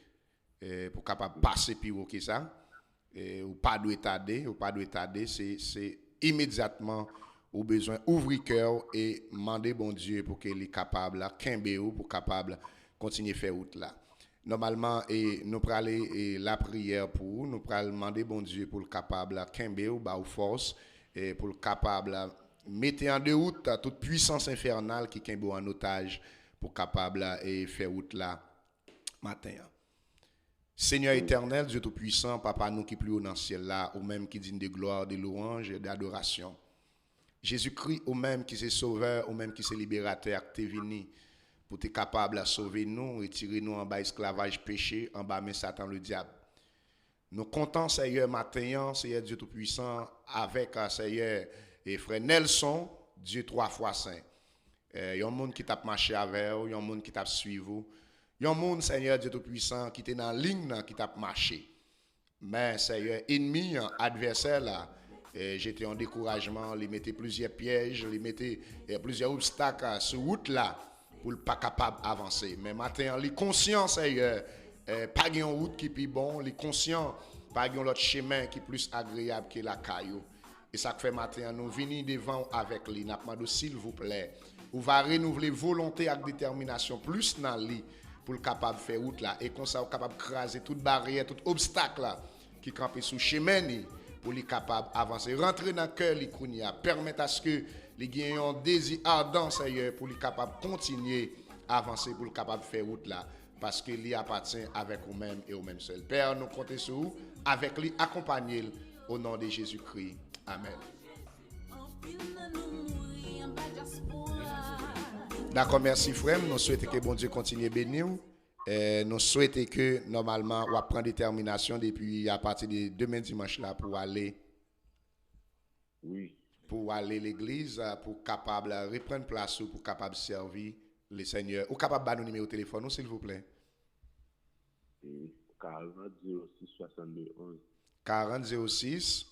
pour capable passer plus haut que ça. Ou pas de tarder, c'est immédiatement ou besoin ouvrir cœur et demander bon Dieu pour qu'il est capable là ou pour capable continuer faire route là. Normalement et nous prenons la prière pour nous prenons demander bon Dieu pour le capable ou ba ou force et pour le capable mettre en déroute toute puissance infernale qui kembe en otage pour capable et faire route là matin. Seigneur éternel, Dieu tout-puissant, Papa nous qui plus haut dans le ciel là, ou même qui digne de gloire, de louange et d'adoration. Jésus-Christ, ou même qui est sauveur, ou même qui est libérateur, qui est venu pour être capable de sauver nous, retirer nous en bas esclavage péché, en bas mais Satan le diable. Nous comptons, Seigneur, matin, Seigneur Dieu tout-puissant, avec Seigneur et frère Nelson, Dieu 3 fois saint. Il y a un monde qui t'a marché avec vous, il y a un monde qui t'a suivi vous. Il y a un monde, Seigneur Dieu Tout-Puissant, qui était dans la ligne qui t'a marché. Mais, Seigneur, ennemi, adversaire, là, j'étais en découragement, il mettait plusieurs pièges, il mettait plusieurs obstacles sur route là, pour ne pas capable d'avancer. Mais maintenant, il est conscient, Seigneur, pas une route qui est plus bon, il est conscient, pas un autre chemin qui est plus agréable que la caillou. Et ça fait maintenant, nous venons devant avec lui, nous demandons s'il vous plaît, vous va renouveler volonté et détermination plus dans lui, pour le capable de faire route là et comme ça capable de craser toute barrière, tout obstacle là qui campe sous chemin pour les capable avancer, rentrer dans le cœur les kounia, permettre à ce que les gagnants désir ardent Seigneur pour les capable continuer à avancer pour le capable de faire route là parce que lui appartient avec vous-même et vous-même seul. Père, nous comptons sur vous avec lui accompagner au nom de Jésus-Christ. Amen. D'accord, merci frère. Nous souhaitons que bon Dieu continue à bénir. Nous souhaitons que normalement on va prendre détermination depuis à partir de demain dimanche là pour aller à l'église pour capable reprendre place pour capable servir le Seigneur. Ou capable de nous numéro de téléphone s'il vous plaît. 40 06 62 11. 40 06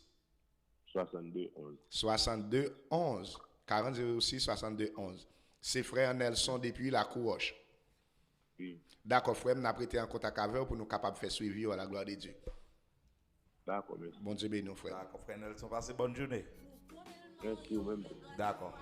62 11. 62 11. 40 06 62 11. C'est frère Nelson depuis la Couroche. Oui. D'accord, frère, nous avons prêté en contact avec vous pour nous capables de faire suivi à la gloire de Dieu. D'accord, merci. Bon Dieu bénis, frère. D'accord, frère Nelson, passez bonne journée. Merci vous-même. D'accord.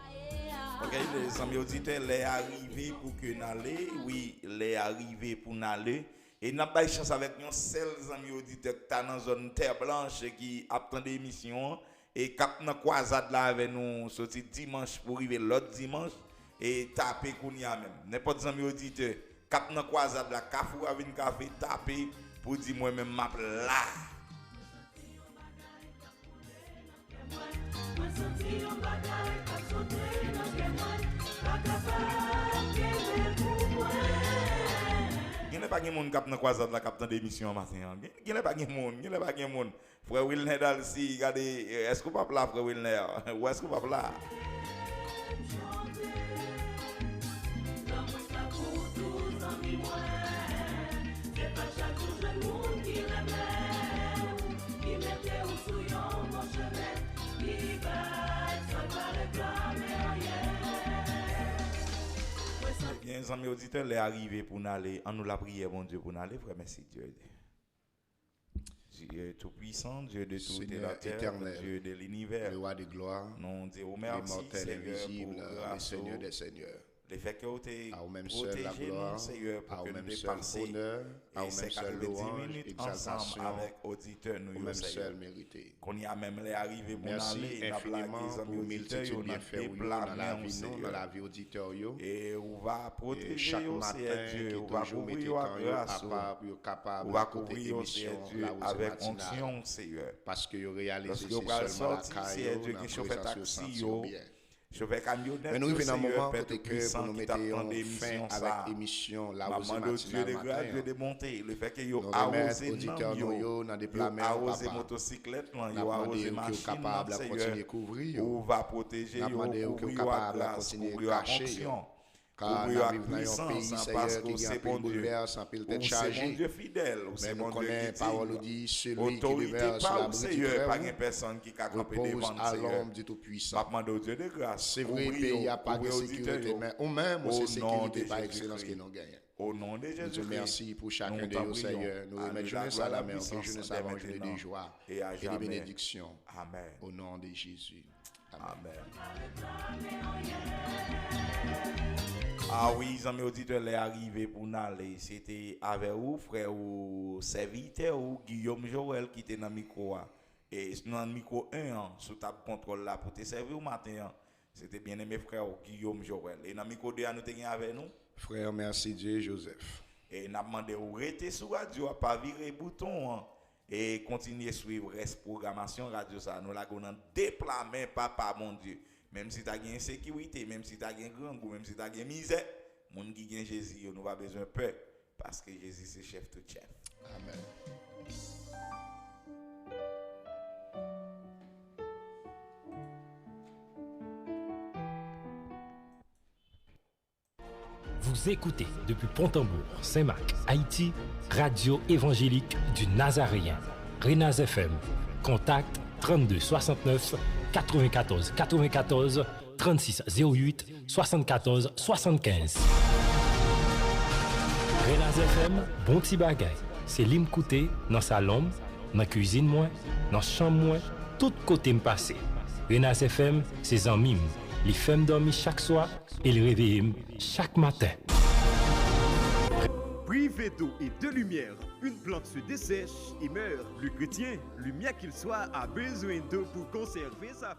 Ok, les amis auditeurs, les arrivés pour que nous allions. Oui, les arrivés pour nous aller. Et nous avons pas de chance avec nos seuls amis auditeurs qui sont dans une zone terre blanche qui attendent l'émission. Et quand nous croisade là avec nous, sorti dimanche pour arriver l'autre dimanche. Et taper Kounia même. N'importe quel ami auditeur, quand nous croisade la Kafou avec une café, taper pour dire moi-même map là. Il n'y a pas de monde qui a dans croisade la capitaine d'émission matin. Il n'y a pas de monde, Frère Wilner Dalsi, regardez, est-ce que pas là frère Wilner? Ou est-ce que pas là? Bien, les amis auditeurs, les arrivés pour nous aller, en nous la prière, mon Dieu, pour nous aller, frère, merci Dieu. Dieu tout-puissant, Dieu de tout la terre, éternel, Dieu de l'univers, le roi de gloire, nous disons merci, l'immortel, invisible, le Seigneur des seigneurs. Le fait que vous êtes à vous-même seul la protégé, gloire, Seigneur, à pour que vous-même nous seul dépassions honneur, à et vous-même ces seul 90 louange, minutes ensemble exaltation, avec auditeurs, nous, vous-même Seigneur. seul mérité. Qu'on y a même les arrivés pour Merci aller, infiniment pour multitude de bienfaits dans la vie, nous, dans la vie auditeur. Et on va protéger chaque matin, Dieu, on qui va toujours mettez couvrir à grâce, capable on va d'écouter couvrir émission Dieu avec onction, Seigneur. parce que vous réalisez Lorsque c'est vous allez seulement la sortir, c'est Dieu qui chauffe taxi, chauffeur camionnette, mais nous vivons dans un moment Père côté que Tout-Puissant, pour nous qui mettre t'attend des fin émissions, avec ça. émission là Maman aussi de Dieu de grâce, matin. Dieu de bonté, le fait que Nous vous arrosez auditeurs nous dans des plats arrosé motocyclette, vous arrosé machine, capable de continuer à couvrir. On va protéger, couvrir à grâce, couvrir à onction. Car nous vivons dans un pays, Seigneur, qui a un peu bouleversé, un peu tête chargée. C'est mon Dieu fidèle. Mais nous connaissons la parole dit, celui qui autorité demeure sur pas la au brute Seigneur, pas une personne qui a campé repose devant à Seigneur. l'homme du Tout-Puissant. Demande au Dieu de grâce. C'est vrai, le pays n'a pas de sécurité, mais ou même, c'est sécurité par excellence que nous gagnons. Au nom de Jésus. Nous merci pour chacun de nous, Seigneur. Nous remettons ça à la main, que je ne savais pas de joie et de bénédiction. Amen. Au nom de Jésus. Amen. Ah oui, amis auditeurs, les arrivés pour nous aller. C'était avec vous, frère ou serviteur ou Guillaume Joël qui était dans le micro. Et dans le micro 1, sous table contrôle là pour te servir au matin. C'était bien aimé frère Guillaume Joël. Et dans le micro 2, nous étions avec nous. Frère, merci Dieu, Joseph. Et nous avons demandé de rester sur la radio, pas virer le bouton. Et continuer à suivre la programmation radio. Ça. Nous avons déplacé, papa, mon Dieu. Même si tu as une insécurité, même si tu as un grand goût, même si tu as une misère, mon qui a Jésus, nous avons besoin de peur. Parce que Jésus, c'est chef tout chef. Amen. Vous écoutez depuis Pont-Tambour, Saint-Marc, Haïti, Radio Évangélique du Nazaréen, Renaz FM. Contact 32 69 94 94 36 08 74 75. Renaz FM, bon petit bagay. C'est l'imkouté dans salon, dans la cuisine moins, dans la chambre moins, tout côté m'passé. Renaz FM, c'est en mime. Les femmes dorment chaque soir et les réveillent chaque matin. Privé d'eau et de lumière, une plante se dessèche et meurt. Le chrétien, lumière qu'il soit, a besoin d'eau pour conserver sa